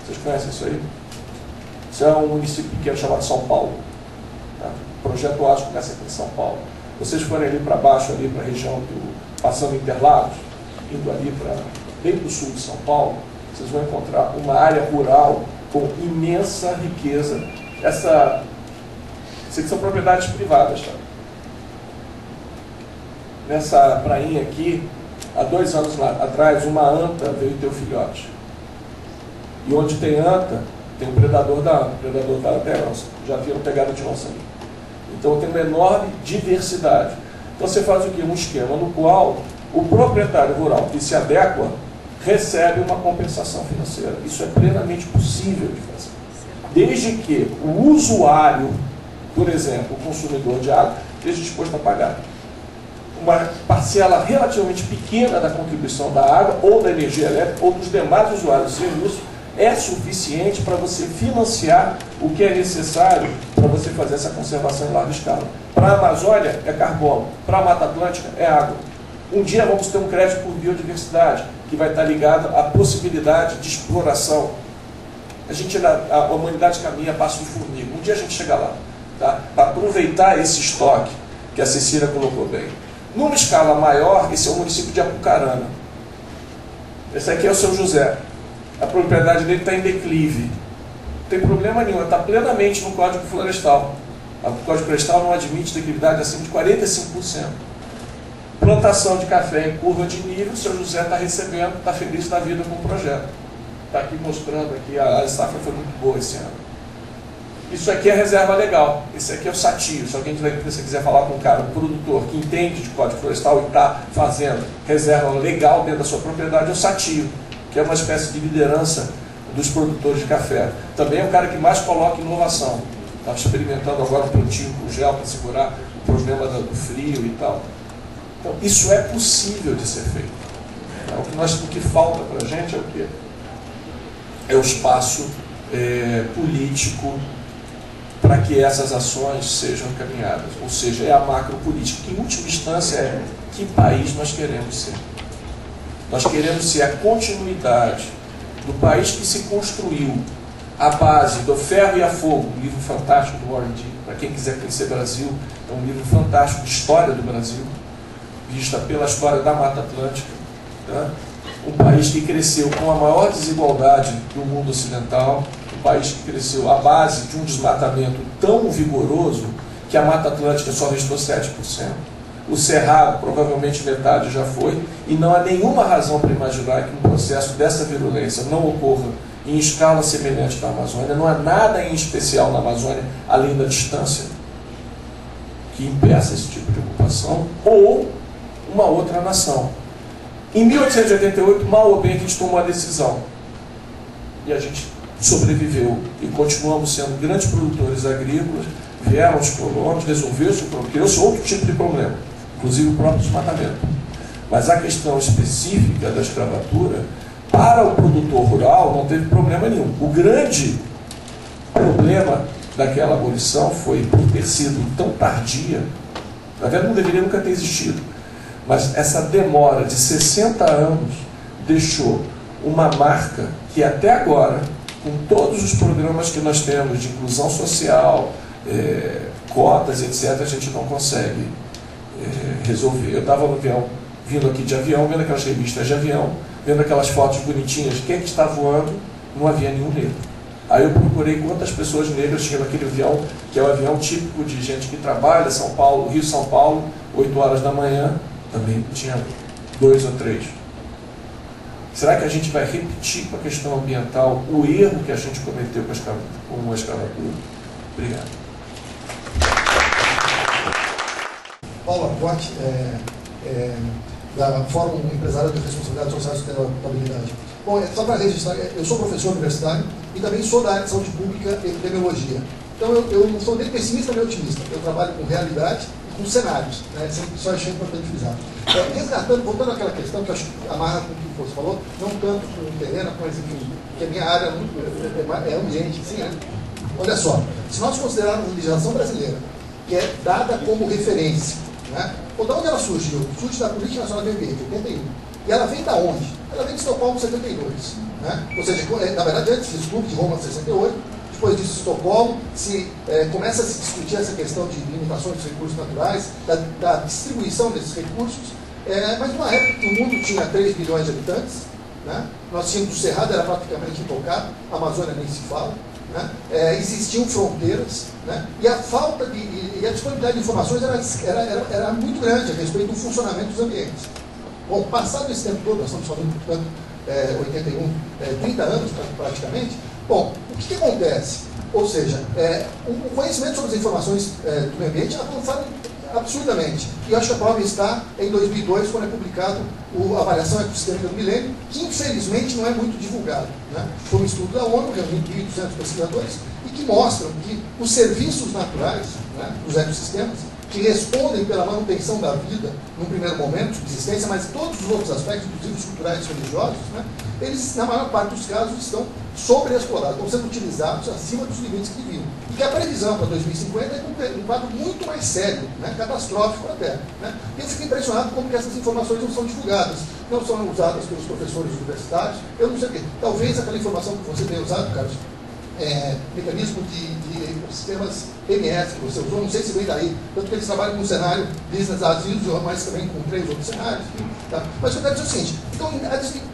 Vocês conhecem isso aí? Isso é um município pequeno chamado São Paulo. Tá? O projeto Oásis começa aqui em São Paulo. Vocês forem ali para baixo, ali para a região passando Interlagos, indo ali para bem para o sul de São Paulo, vocês vão encontrar uma área rural com imensa riqueza. Essas são propriedades privadas. Tá? Nessa prainha aqui, há 2 anos atrás, uma anta veio ter o filhote. E onde tem anta, tem um predador da anta. O predador da anta é a onça. Já viram pegada de onça ali. Então tem uma enorme diversidade. Então você faz o quê? Um esquema no qual o proprietário rural que se adequa recebe uma compensação financeira. Isso é plenamente possível de fazer. Desde que o usuário, por exemplo, o consumidor de água, esteja disposto a pagar uma parcela relativamente pequena da contribuição da água, ou da energia elétrica, ou dos demais usuários do serviço, é suficiente para você financiar o que é necessário para você fazer essa conservação em larga escala. Para a Amazônia é carbono, para a Mata Atlântica é água. Um dia vamos ter um crédito por biodiversidade, que vai estar ligado à possibilidade de exploração. A humanidade caminha a passo de formiga. Um dia a gente chega lá, tá? Para aproveitar esse estoque que a Cecília colocou bem. Numa escala maior, esse é o município de Apucarana. Esse aqui é o Seu José. A propriedade dele está em declive. Não tem problema nenhum, está plenamente no Código Florestal. O Código Florestal não admite declividade acima de 45%. Plantação de café em curva de nível, o Seu José está recebendo, está feliz da vida com o projeto. Está aqui mostrando que a safra foi muito boa esse ano. Isso aqui é reserva legal. Esse aqui é o satio. Se alguém você quiser falar com um cara, um produtor que entende de Código Florestal e está fazendo reserva legal dentro da sua propriedade, é o satio, que é uma espécie de liderança dos produtores de café. Também é o cara que mais coloca inovação. Está experimentando agora um plantio com gel para segurar o problema do frio e tal. Então, isso é possível de ser feito. O que falta para a gente é o quê? É o espaço político para que essas ações sejam encaminhadas. Ou seja, é a macropolítica, que em última instância é que país nós queremos ser. Nós queremos ser a continuidade do país que se construiu à base do ferro e a fogo, um livro fantástico do Warren G. Para quem quiser conhecer Brasil, é um livro fantástico de história do Brasil, vista pela história da Mata Atlântica. Tá? Um país que cresceu com a maior desigualdade do mundo ocidental, um país que cresceu à base de um desmatamento tão vigoroso que a Mata Atlântica só restou 7%. O Cerrado, provavelmente metade já foi, e não há nenhuma razão para imaginar que um processo dessa virulência não ocorra em escala semelhante da Amazônia. Não há nada em especial na Amazônia, além da distância, que impeça esse tipo de ocupação, ou uma outra nação. Em 1888, mal ou bem, a gente tomou a decisão. E a gente sobreviveu. E continuamos sendo grandes produtores agrícolas. Vieram os colonos, resolveu-se outro tipo de problema, inclusive o próprio desmatamento. Mas a questão específica da escravatura, para o produtor rural, não teve problema nenhum. O grande problema daquela abolição foi por ter sido tão tardia. Na verdade, não deveria nunca ter existido. Mas essa demora de 60 anos deixou uma marca que até agora, com todos os programas que nós temos de inclusão social, cotas, etc., a gente não consegue resolver. Eu estava no avião, vindo aqui de avião, vendo aquelas revistas de avião, vendo aquelas fotos bonitinhas, quem é que está voando? Não havia nenhum negro. Aí eu procurei quantas pessoas negras tinham naquele avião, que é o avião típico de gente que trabalha, São Paulo, Rio-São Paulo, 8 horas da manhã, também tinha 2 ou 3. Será que a gente vai repetir com a questão ambiental o erro que a gente cometeu com a escavatura? Obrigado. Paulo Arcote, da Fórum Empresarial de Responsabilidade Social e Sustentabilidade. Bom, só para registrar, eu sou professor universitário e também sou da área de saúde pública e epidemiologia. Então eu não sou nem pessimista nem otimista. Eu trabalho com realidade e com cenários. Né? Só achei importante frisar. Resgatando, voltando àquela questão que eu acho que amarra com o que você falou, não tanto com o terreno, mas enfim, que a minha área é ambiente, sim, né? Olha só, se nós considerarmos a legislação brasileira, que é dada como referência, né? Ou de onde ela surgiu? Surge da Política Nacional do Meio Ambiente, 81. E ela vem da onde? Ela vem de Estocolmo, 72. Né? Ou seja, na verdade, antes disso, Clube de Roma, 68. Depois disso, Estocolmo, começa a se discutir essa questão de limitações dos recursos naturais, da distribuição desses recursos, mas numa época que o mundo tinha 3 bilhões de habitantes, né? Nós tínhamos o Cerrado, era praticamente intocado, a Amazônia nem se fala, né? Existiam fronteiras, né? E a falta e a disponibilidade de informações era muito grande a respeito do funcionamento dos ambientes. Bom, passado esse tempo todo, nós estamos falando, portanto, 81, 30 anos praticamente. Bom, o que acontece? Ou seja, o conhecimento sobre as informações do meio ambiente avançaram absurdamente. E acho que a prova está em 2002, quando é publicado a Avaliação Ecossistêmica do Milênio, que infelizmente não é muito divulgado. Né? Foi um estudo da ONU, reunindo 1.200 pesquisadores, e que mostram que os serviços naturais, né, dos ecossistemas, que respondem pela manutenção da vida, num primeiro momento, subsistência, mas todos os outros aspectos, inclusive os culturais e religiosos, né, eles, na maior parte dos casos, estão sobreexplorados, estão sendo utilizados acima dos limites que deviam. E que a previsão para 2050 é um quadro muito mais sério, né, catastrófico até. Né? E eu fico impressionado como que essas informações não são divulgadas, não são usadas pelos professores universitários, eu não sei o quê. Talvez aquela informação que você tenha usado, Carlos, mecanismo de sistemas MS que você usou, não sei se vem daí, tanto que eles trabalham com um cenário business as usual, mas também com 3 outros cenários. Tá? Mas eu quero dizer o seguinte, então,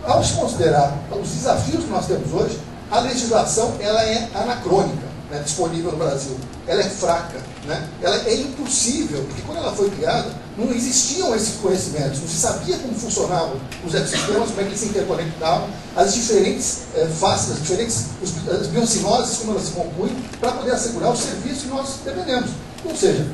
ao se considerar os desafios que nós temos hoje, a legislação ela é anacrônica, né, disponível no Brasil. Ela é fraca, né? Ela é impossível, porque quando ela foi criada, não existiam esses conhecimentos, não se sabia como funcionavam os ecossistemas, como é que eles se interconectavam, as diferentes faces, as biocinoses, como elas se compõem, para poder assegurar o serviço que nós dependemos. Ou seja,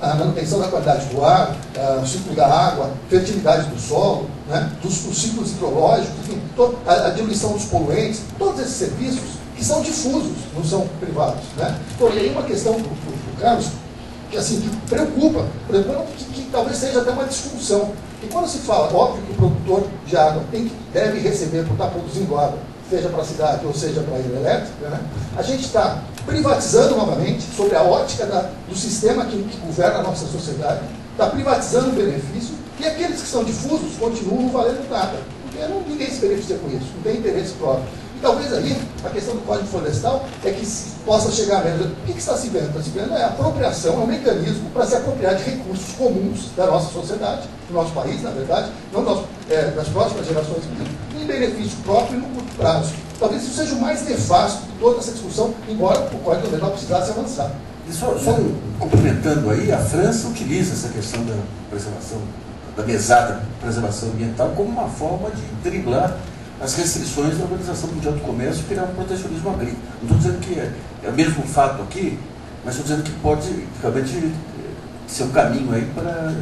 a manutenção da qualidade do ar, o ciclo da água, fertilidade do solo, né, dos ciclos hidrológicos, enfim, a diluição dos poluentes, todos esses serviços que são difusos, não são privados. Né? Então, e aí uma questão do Carlos, que, assim, que preocupa, que talvez seja até uma disfunção. E quando se fala, óbvio que o produtor de água deve receber por estar produzindo água, seja para a cidade ou seja para a hidrelétrica, né? A gente está privatizando novamente, sobre a ótica do sistema que governa a nossa sociedade, está privatizando o benefício, e aqueles que são difusos continuam valendo nada, porque ninguém se beneficia com isso, não tem interesse próprio. E talvez aí, a questão do Código Florestal é que possa chegar a menos. O que está se vendo? Está se vendo a apropriação, é um mecanismo para se apropriar de recursos comuns da nossa sociedade, do nosso país, na verdade, não das próximas gerações, em benefício próprio e no curto prazo. Talvez isso seja o mais nefasto de toda essa discussão, embora o Código Ambiental precisasse avançar. E só complementando aí, a França utiliza essa questão da preservação, da mesada preservação ambiental, como uma forma de driblar as restrições da Organização Mundial do Comércio, que é um protecionismo agrícola. Não estou dizendo que é o mesmo fato aqui, mas estou dizendo que pode realmente ser um caminho aí para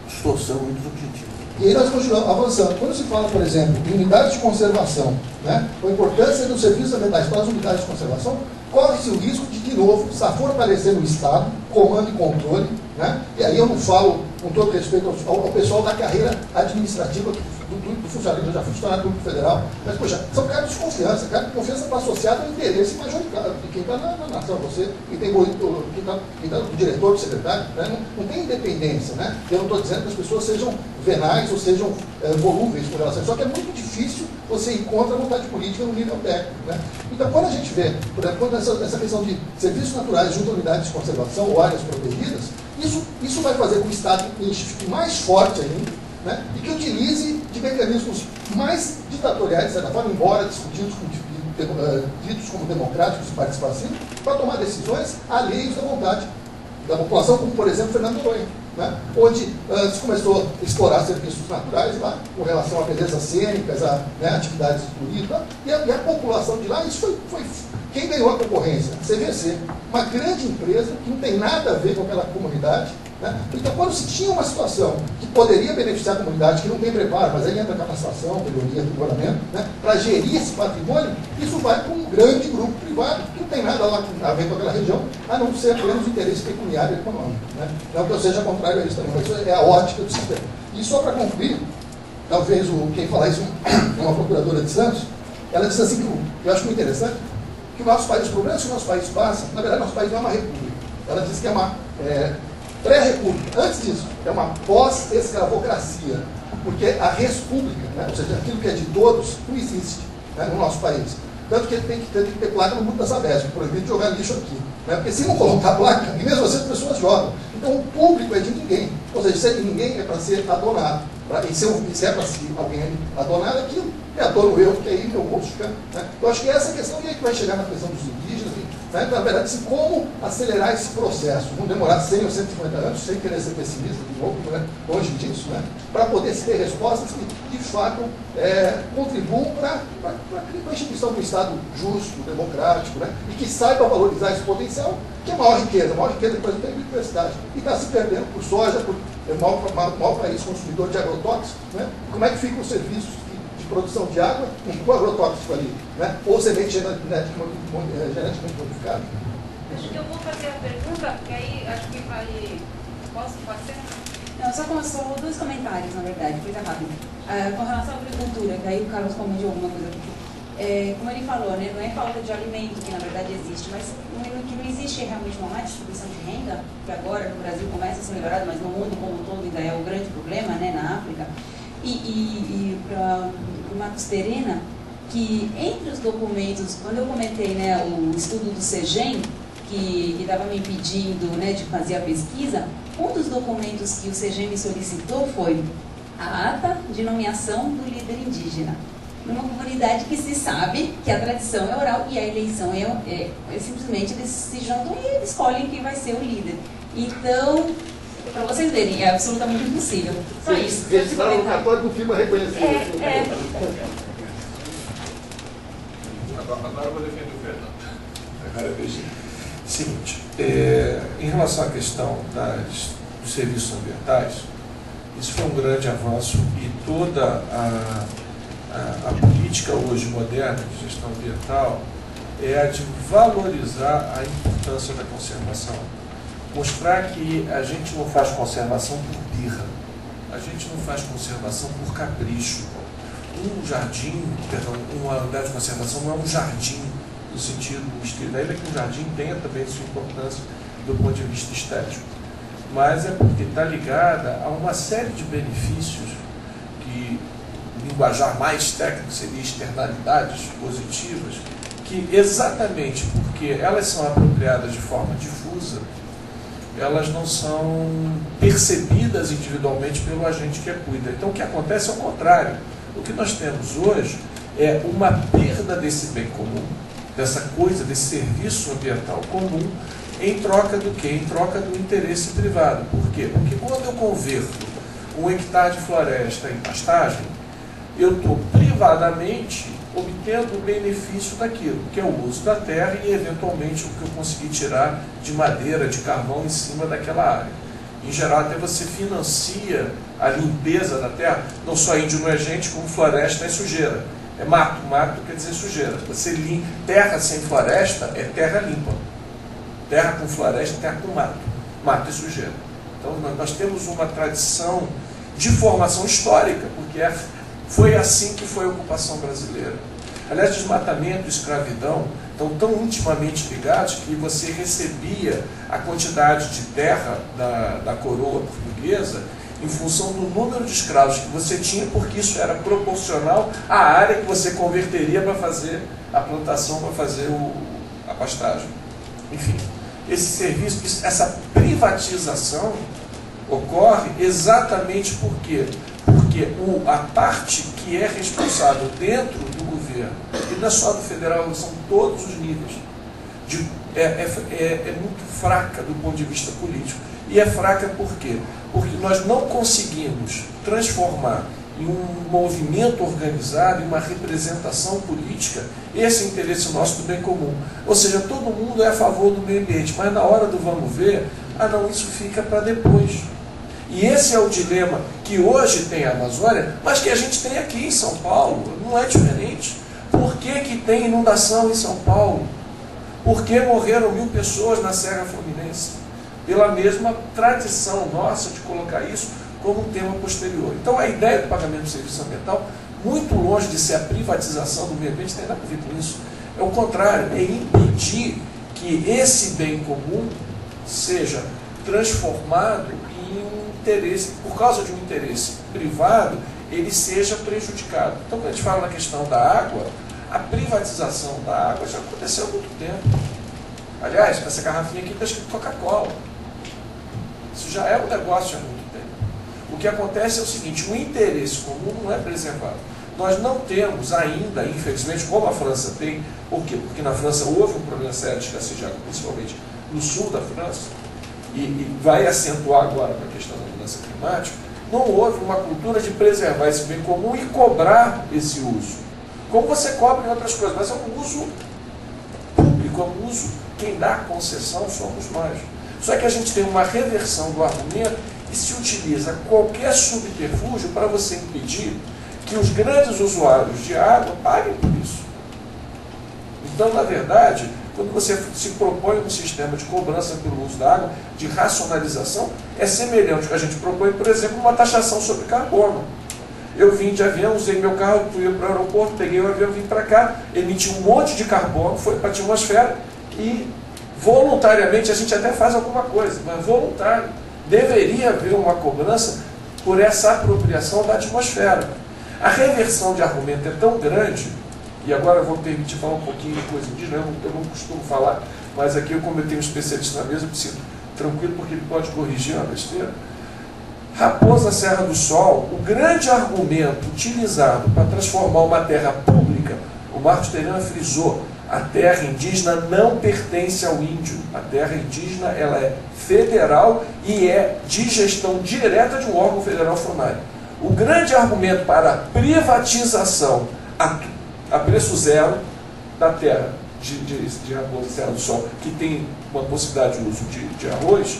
distorção dos objetivos. E aí nós continuamos avançando. Quando se fala, por exemplo, em unidades de conservação, né, a importância dos serviços ambientais para as unidades de conservação, corre-se o risco de novo, se fortalecer no Estado, comando e controle, né, e aí eu não falo com todo respeito ao pessoal da carreira administrativa do funcionário, eu já fui funcionário público federal, mas, poxa, são cargos de confiança para associado ao interesse majoritário de quem está na nação, você, quem está o diretor, o secretário, né, não tem independência, né? Eu não estou dizendo que as pessoas sejam venais ou sejam volúveis com relação a isso, só que é muito difícil você encontrar vontade política no nível técnico, né? Então, quando a gente vê, por exemplo, quando essa questão de serviços naturais junto a unidades de conservação ou áreas protegidas, isso vai fazer com que o Estado fique mais forte ainda, né, e que utilize de mecanismos mais ditatoriais, de certa forma, embora discutidos ditos como democráticos e participativos, para tomar decisões alheios da vontade da população, como, por exemplo, Fernando Noronha. né, onde se começou a explorar serviços naturais lá, com relação a belezas cênicas, a atividades de turismo, e a população de lá, isso foi quem ganhou a concorrência? A CVC, uma grande empresa que não tem nada a ver com aquela comunidade. Né? Então, quando se tinha uma situação que poderia beneficiar a comunidade, que não tem preparo, mas aí entra a capacitação, melhoria, aprimoramento, né? Para gerir esse patrimônio, isso vai para um grande grupo privado, que não tem nada lá a ver com aquela região, a não ser apenas o interesse pecuniário e econômico. Né? Não que eu seja contrário a isso também, mas isso é a ótica do sistema. E só para concluir, talvez quem falar isso é uma procuradora de Santos, ela disse assim, que eu acho muito interessante, que o nosso país, os problemas que o nosso país passa, na verdade, nosso país não é uma república. Ela diz que é uma pré-república. Antes disso, é uma pós-escravocracia. Porque a res pública, né, ou seja, aquilo que é de todos, não existe, né, no nosso país. Tanto que tem que ter placa no mundo da Sabesp, proibido jogar lixo aqui. Né, porque se não colocar placa, e mesmo assim as pessoas jogam. Então o público é de ninguém. Ou seja, se é de ninguém, é para ser adonado. E se é para ser alguém adonado, aquilo é adono eu, porque aí meu bolso fica. Né? Eu acho que essa é a questão, e aí que vai chegar na questão dos indígenas. Né? Então, na verdade, assim, como acelerar esse processo? Não demorar 100 ou 150 anos, sem querer ser pessimista de novo, né? Longe disso, né? Para poder ter respostas que, de fato, contribuam para a instituição de um Estado justo, democrático, né? E que saiba valorizar esse potencial, que é a maior riqueza. A maior riqueza, por exemplo, é a biodiversidade. E está se perdendo por soja, por maior país consumidor de agrotóxicos. Né? Como é que ficam os serviços de produção de água com agrotóxico ali? Né? Ou semente geneticamente modificada? Acho que eu vou fazer a pergunta, porque aí acho que vai... Pode ser? Não, só dois comentários, na verdade, coisa rápida. Com relação à agricultura, que aí o Carlos comentou alguma coisa aqui. Como ele falou, né, não é falta de alimento que na verdade existe, mas que não existe realmente uma má distribuição de renda, que agora no Brasil começa a ser melhorado, mas no mundo como um todo ainda é o grande problema, né, na África. E para o Marcos Terena, que entre os documentos, quando eu comentei, né, o estudo do CEGEM, que estava me impedindo, né, de fazer a pesquisa, um dos documentos que o CEGEM me solicitou foi a ata de nomeação do líder indígena. Numa comunidade que se sabe que a tradição é oral e a eleição é simplesmente eles se juntam e escolhem quem vai ser o líder. Então, para vocês verem, é absolutamente impossível. Só isso. Registraram no cartório do firma reconhecido. Agora eu vou defender o Fernando. Agora veja. Seguinte, em relação à questão dos serviços ambientais, isso foi um grande avanço e toda a política hoje moderna de gestão ambiental é a de valorizar a importância da conservação. Mostrar que a gente não faz conservação por birra, a gente não faz conservação por capricho. Uma unidade de conservação não é um jardim no sentido estrito, ainda que um jardim tenha também sua importância do ponto de vista estético, mas é porque está ligada a uma série de benefícios que, linguajar mais técnico, seria externalidades positivas, que exatamente porque elas são apropriadas de forma difusa, elas não são percebidas individualmente pelo agente que a cuida. Então o que acontece é o contrário. O que nós temos hoje é uma perda desse bem comum, dessa coisa, desse serviço ambiental comum, em troca do quê? Em troca do interesse privado. Por quê? Porque quando eu converto 1 hectare de floresta em pastagem, eu estou privadamente obtendo o benefício daquilo, que é o uso da terra e, eventualmente, o que eu consegui tirar de madeira, de carvão em cima daquela área. Em geral, até você financia a limpeza da terra, não só índio não é gente, como floresta é sujeira. É mato, mato quer dizer sujeira. Terra sem floresta é terra limpa. Terra com floresta é terra com mato. Mato é sujeira. Então, nós temos uma tradição de formação histórica, porque foi assim que foi a ocupação brasileira. Aliás, desmatamento e escravidão estão tão intimamente ligados que você recebia a quantidade de terra da coroa portuguesa em função do número de escravos que você tinha, porque isso era proporcional à área que você converteria para fazer a plantação, para fazer a pastagem. Enfim, esse serviço, essa privatização ocorre exatamente porque a parte que é responsável dentro do governo, e não é só do federal, são todos os níveis, é muito fraca do ponto de vista político. E é fraca por quê? Porque nós não conseguimos transformar em um movimento organizado, em uma representação política, esse interesse nosso do bem comum. Ou seja, todo mundo é a favor do meio ambiente, mas na hora do vamos ver, não, isso fica para depois. E esse é o dilema que hoje tem a Amazônia, mas que a gente tem aqui em São Paulo, não é diferente. Por que tem inundação em São Paulo? Por que morreram 1000 pessoas na Serra Fluminense? Pela mesma tradição nossa de colocar isso como um tema posterior. Então a ideia do pagamento do serviço ambiental, muito longe de ser a privatização do meio ambiente, tem nada a ver com isso. É o contrário, é impedir que esse bem comum seja transformado em um interesse, por causa de um interesse privado, ele seja prejudicado. Então quando a gente fala na questão da água, a privatização da água já aconteceu há muito tempo. Aliás, essa garrafinha aqui está escrito Coca-Cola. Isso já é um negócio há muito tempo. O que acontece é o seguinte, o interesse comum não é preservado. Nós não temos ainda, infelizmente, como a França tem, por quê? Porque na França houve um problema sério de escassez de água, principalmente no sul da França, e vai acentuar agora com a questão da mudança climática, não houve uma cultura de preservar esse bem comum e cobrar esse uso. Como você cobra em outras coisas, mas é um uso público, é um uso, quem dá a concessão somos nós. Só que a gente tem uma reversão do argumento e se utiliza qualquer subterfúgio para você impedir que os grandes usuários de água paguem por isso. Então, na verdade, quando você se propõe um sistema de cobrança pelo uso da água, de racionalização, é semelhante ao que a gente propõe, por exemplo, uma taxação sobre carbono. Eu vim de avião, usei meu carro, fui para o aeroporto, peguei o avião, vim para cá, emiti um monte de carbono, foi para a atmosfera e voluntariamente a gente até faz alguma coisa, mas voluntário. Deveria haver uma cobrança por essa apropriação da atmosfera. A reversão de argumento é tão grande, e agora eu vou permitir falar um pouquinho de coisa indígena, eu não costumo falar, mas aqui como eu tenho um especialista na mesa, eu preciso tranquilo porque ele pode corrigir uma besteira. Raposa Serra do Sol, o grande argumento utilizado para transformar uma terra pública, o Marcos Terena frisou, a terra indígena não pertence ao índio. A terra indígena ela é federal e é de gestão direta de um órgão federal FUNAI. O grande argumento para a privatização a preço zero da terra de Raposa Serra do Sol, que tem uma possibilidade de uso de arroz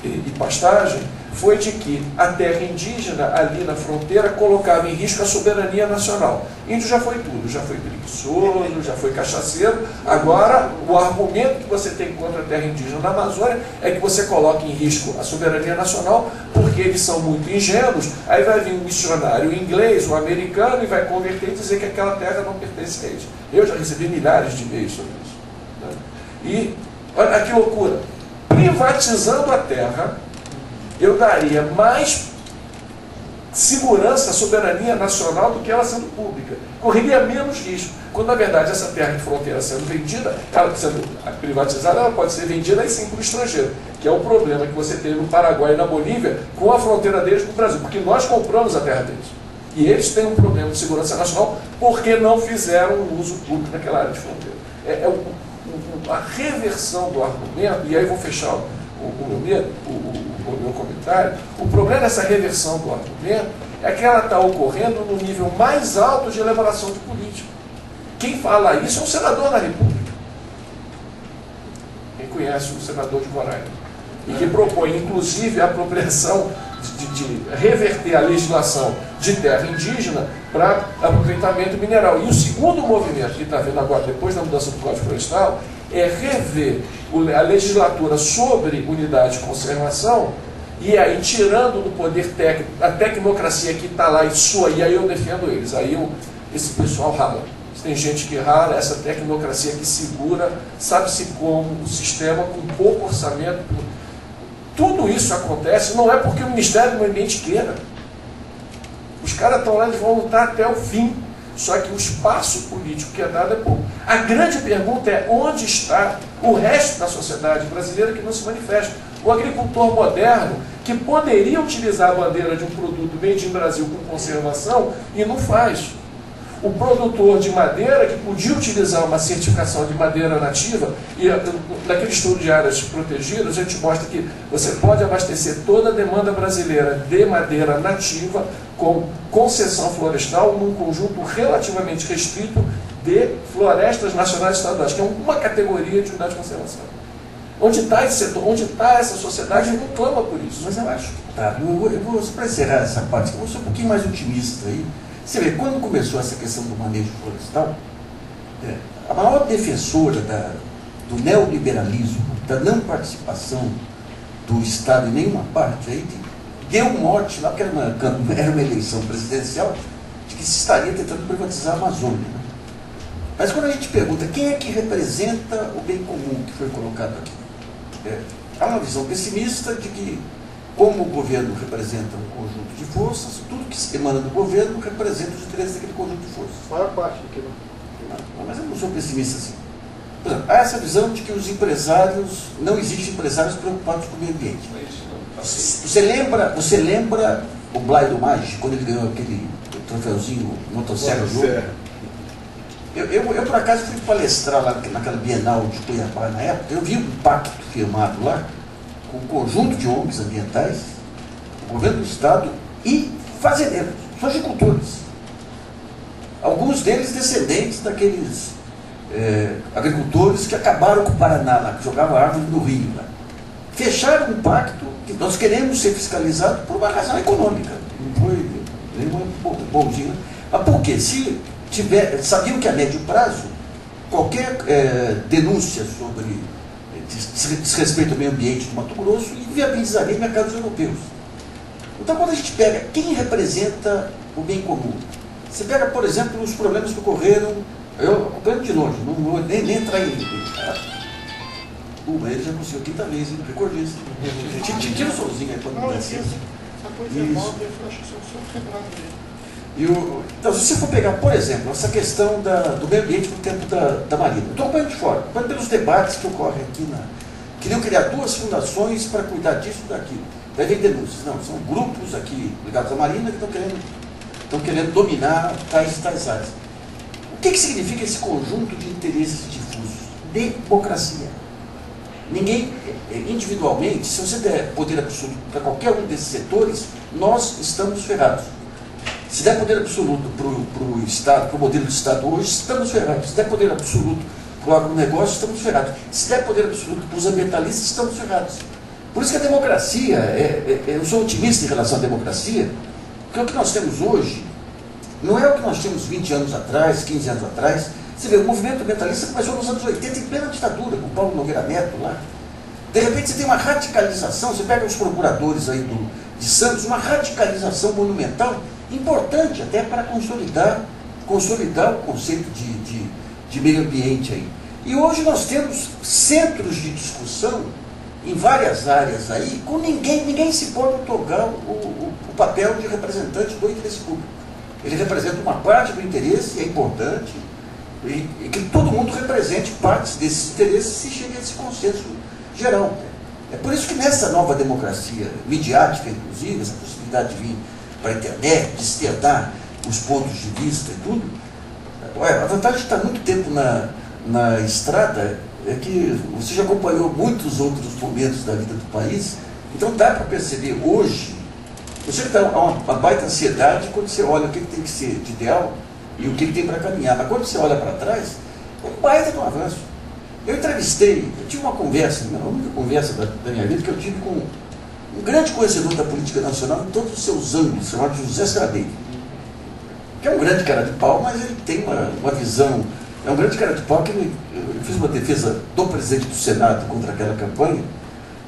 e pastagem, foi de que a terra indígena ali na fronteira colocava em risco a soberania nacional. Índio já foi tudo, já foi preguiçoso, já foi cachaceiro. Agora, o argumento que você tem contra a terra indígena na Amazônia é que você coloca em risco a soberania nacional porque eles são muito ingênuos. Aí vai vir um missionário inglês, um americano, e vai converter e dizer que aquela terra não pertence a eles. Eu já recebi milhares de e-mails sobre isso, né? E olha que loucura. Privatizando a terra, eu daria mais segurança à soberania nacional do que ela sendo pública. Correria menos risco. Quando, na verdade, essa terra de fronteira sendo vendida, ela sendo privatizada, ela pode ser vendida aí sim para o estrangeiro, que é o problema que você tem no Paraguai e na Bolívia com a fronteira deles com o Brasil, porque nós compramos a terra deles. E eles têm um problema de segurança nacional porque não fizeram um uso público naquela área de fronteira. A reversão do argumento, e aí eu vou fechar o meu comentário, o problema dessa reversão do argumento é que ela está ocorrendo no nível mais alto de elaboração de política. Quem fala isso é um senador da República. Quem conhece o senador de Roraima? E que propõe, inclusive, a apropriação de reverter a legislação de terra indígena para aproveitamento mineral. E o segundo movimento que está vendo agora, depois da mudança do Código Florestal, é rever a legislatura sobre unidade de conservação e aí tirando do poder técnico a tecnocracia que está lá e aí eu defendo eles. Aí esse pessoal rala. Tem gente que rala, essa tecnocracia que segura, sabe-se como, o sistema com pouco orçamento. Tudo isso acontece não é porque o Ministério do Meio Ambiente queira. Os caras estão lá e vão lutar até o fim. Só que o espaço político que é dado é pouco. A grande pergunta é onde está o resto da sociedade brasileira que não se manifesta. O agricultor moderno que poderia utilizar a bandeira de um produto made in Brasil com conservação e não faz. o produtor de madeira, que podia utilizar uma certificação de madeira nativa, e naquele estudo de áreas protegidas, a gente mostra que você pode abastecer toda a demanda brasileira de madeira nativa com concessão florestal num conjunto relativamente restrito de florestas nacionais e estaduais, que é uma categoria de unidade de conservação. Onde está esse setor, onde está essa sociedade que não clama por isso? Mas eu acho que tá. Eu vou para encerrar essa parte, eu vou ser um pouquinho mais otimista aí. Você vê, quando começou essa questão do manejo florestal, a maior defensora do neoliberalismo, da não participação do Estado em nenhuma parte, aí deu um mote lá, porque era uma eleição presidencial, de que se estaria tentando privatizar a Amazônia. Né? Mas quando a gente pergunta quem é que representa o bem comum que foi colocado aqui, há uma visão pessimista de que, como o governo representa um conjunto de forças, tudo que se emana do governo representa os interesses daquele conjunto de forças. A maior parte daquilo. Mas eu não sou pessimista assim. Por exemplo, há essa visão de que os empresários, não existem empresários preocupados com o meio ambiente. Você lembra o Blay do Maggi, quando ele ganhou aquele troféuzinho Motosserra do Ouro? Eu, por acaso, fui palestrar lá naquela Bienal de Cuiabá na época. Eu vi um pacto firmado lá com um conjunto de ONGs ambientais, o governo do Estado e fazendeiros, agricultores. Alguns deles descendentes daqueles agricultores que acabaram com o Paraná lá, que jogavam árvore no rio lá. Fecharam um pacto que nós queremos ser fiscalizados por uma razão econômica. Não foi nenhuma bondinha. Mas por quê? Sabiam que a médio prazo, qualquer denúncia sobre desrespeito ao meio ambiente do Mato Grosso inviabilizaria mercados europeus. Então, quando a gente pega quem representa o bem comum, você pega, por exemplo, os problemas que ocorreram, eu acompanho de longe, não vou nem entrar em... ele já conseguiu a quinta vez, hein? Recordista. Tira o solzinho aí quando não desce. Então, se você for pegar, por exemplo, essa questão do meio ambiente no tempo da Marina, eu estou acompanhando de fora, acompanhando pelos debates que ocorrem aqui queriam criar 2 fundações para cuidar disso e daquilo. Daí vem denúncias. Não, são grupos aqui ligados à Marina que estão querendo dominar tais áreas. O que significa esse conjunto de interesses difusos? Democracia. Ninguém, individualmente, se você der poder absoluto para qualquer um desses setores, nós estamos ferrados. Se der poder absoluto para o Estado, para o modelo de Estado hoje, estamos ferrados. Se der poder absoluto para o agronegócio, estamos ferrados. Se der poder absoluto para os ambientalistas, estamos ferrados. Por isso que a democracia, eu sou otimista em relação à democracia, porque o que nós temos hoje não é o que nós tínhamos 20 anos atrás, 15 anos atrás. Você vê, o movimento ambientalista começou nos anos 80, em plena ditadura, com Paulo Nogueira Neto lá. De repente você tem uma radicalização, você pega os procuradores aí de Santos, uma radicalização monumental, importante até para consolidar o conceito de meio ambiente aí. E hoje nós temos centros de discussão em várias áreas aí, com ninguém se pode otorgar o papel de representante do interesse público. Ele representa uma parte do interesse, é importante, e que todo mundo represente partes desses interesses se chegue a esse consenso geral. É por isso que nessa nova democracia midiática, inclusive, essa possibilidade de vir para a internet, de externar os pontos de vista e tudo, a vantagem de estar muito tempo na estrada é que você já acompanhou muitos outros momentos da vida do país, então dá para perceber hoje, você dá uma baita ansiedade quando você olha o que tem que ser de ideal e o que tem para caminhar, mas quando você olha para trás, é um baita de um avanço. Eu tive uma conversa, a única conversa da minha vida que eu tive com um grande conhecedor da política nacional em todos os seus ângulos, chamado José Sarney, que é um grande cara de pau, mas ele tem uma visão, é um grande cara de pau que ele fez uma defesa do presidente do Senado contra aquela campanha,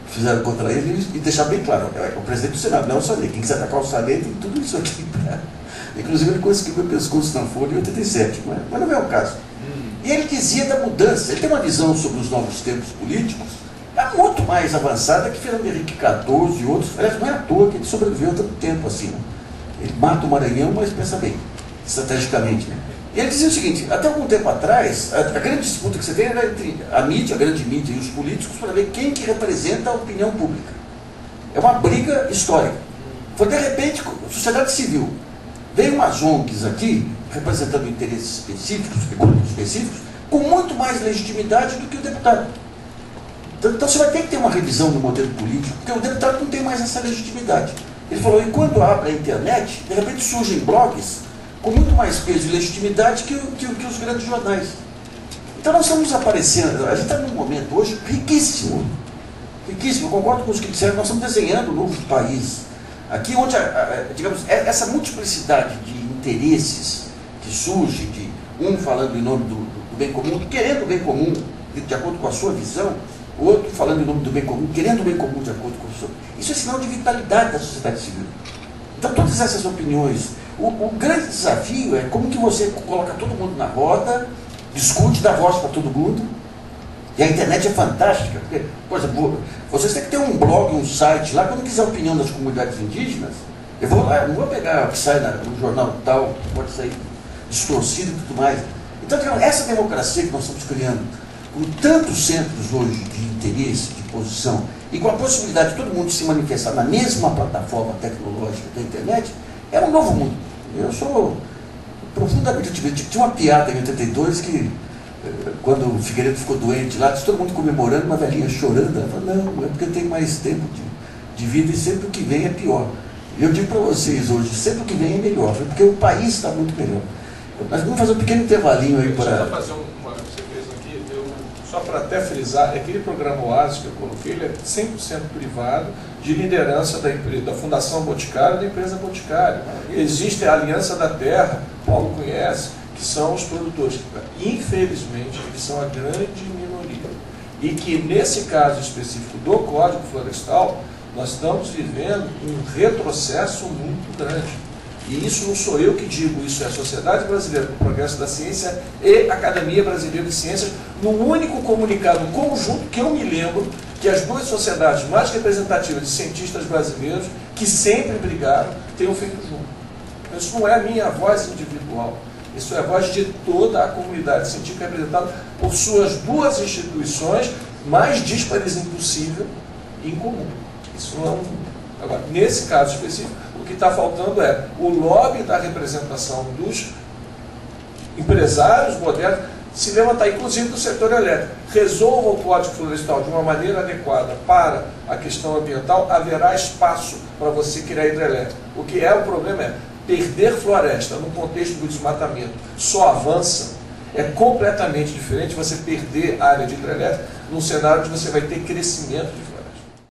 fizeram contra ele, e deixar bem claro, é o presidente do Senado, não é o Sarney, quem quiser atacar o Sarney tem tudo isso aqui. Inclusive ele conseguiu meu pescoço na Folha em 87, mas não é o caso. E ele dizia da mudança, ele tem uma visão sobre os novos tempos políticos, muito mais avançada que Fernando Henrique XIV e outros. Aliás, não é à toa que ele sobreviveu há tanto tempo assim. Né? Ele mata o Maranhão, mas pensa bem, estrategicamente. Né? E ele dizia o seguinte, até algum tempo atrás, a grande disputa que você tem era entre a mídia, a grande mídia e os políticos para ver quem que representa a opinião pública. É uma briga histórica. Foi de repente, sociedade civil. Veio umas ONGs aqui, representando interesses específicos, econômicos específicos, com muito mais legitimidade do que o deputado. Então você vai ter que ter uma revisão do modelo político, porque o deputado não tem mais essa legitimidade. Ele falou, e quando abre a internet, de repente surgem blogs com muito mais peso e legitimidade que os grandes jornais. Então nós estamos aparecendo, a gente está num momento hoje riquíssimo, riquíssimo, eu concordo com os que disseram, nós estamos desenhando um novo país. Aqui onde, digamos, essa multiplicidade de interesses que surge, de um falando em nome do bem comum, querendo o bem comum de acordo com a sua visão, o outro falando em nome do bem comum, querendo o bem comum de acordo com a sua. Isso é sinal de vitalidade da sociedade civil. Então todas essas opiniões, o grande desafio é como que você coloca todo mundo na roda, discute, dá voz para todo mundo. E a internet é fantástica, porque, por exemplo, vocês têm que ter um blog, um site lá, quando quiser a opinião das comunidades indígenas, eu vou lá, não vou pegar o que sai no jornal tal, pode sair distorcido e tudo mais. Então, essa democracia que nós estamos criando, com tantos centros hoje de interesse, de posição, e com a possibilidade de todo mundo se manifestar na mesma plataforma tecnológica da internet, é um novo mundo. Eu sou profundamente otimista. Tinha uma piada em 82 que, quando o Figueiredo ficou doente lá, todo mundo comemorando, uma velhinha chorando, ela falou, não, é porque tem mais tempo de vida e sempre o que vem é pior. Eu digo para vocês hoje, sempre o que vem é melhor, porque o país está muito melhor. Nós vamos fazer um pequeno intervalinho aí para... Só para até frisar, aquele programa Oasis que eu coloquei, ele é 100% privado, de liderança da Fundação Boticário e da empresa Boticário. Existe a Aliança da Terra, Paulo conhece, que são os produtores. Infelizmente, eles são a grande minoria. E que, nesse caso específico do Código Florestal, nós estamos vivendo um retrocesso muito grande. E isso não sou eu que digo, isso é a Sociedade Brasileira para o Progresso da Ciência e a Academia Brasileira de Ciências, no único comunicado conjunto que eu me lembro que as duas sociedades mais representativas de cientistas brasileiros, que sempre brigaram, tenham feito junto. Isso não é a minha voz individual, isso é a voz de toda a comunidade científica representada por suas duas instituições mais díspares impossível em comum. Isso não é Agora, nesse caso específico, o que está faltando é o lobby da representação dos empresários modernos se levantar, inclusive do setor elétrico. Resolva o Código Florestal de uma maneira adequada para a questão ambiental, haverá espaço para você criar hidrelétrica. O que é o problema é perder floresta no contexto do desmatamento só avança. É completamente diferente você perder área de hidrelétrica num cenário onde você vai ter crescimento de floresta.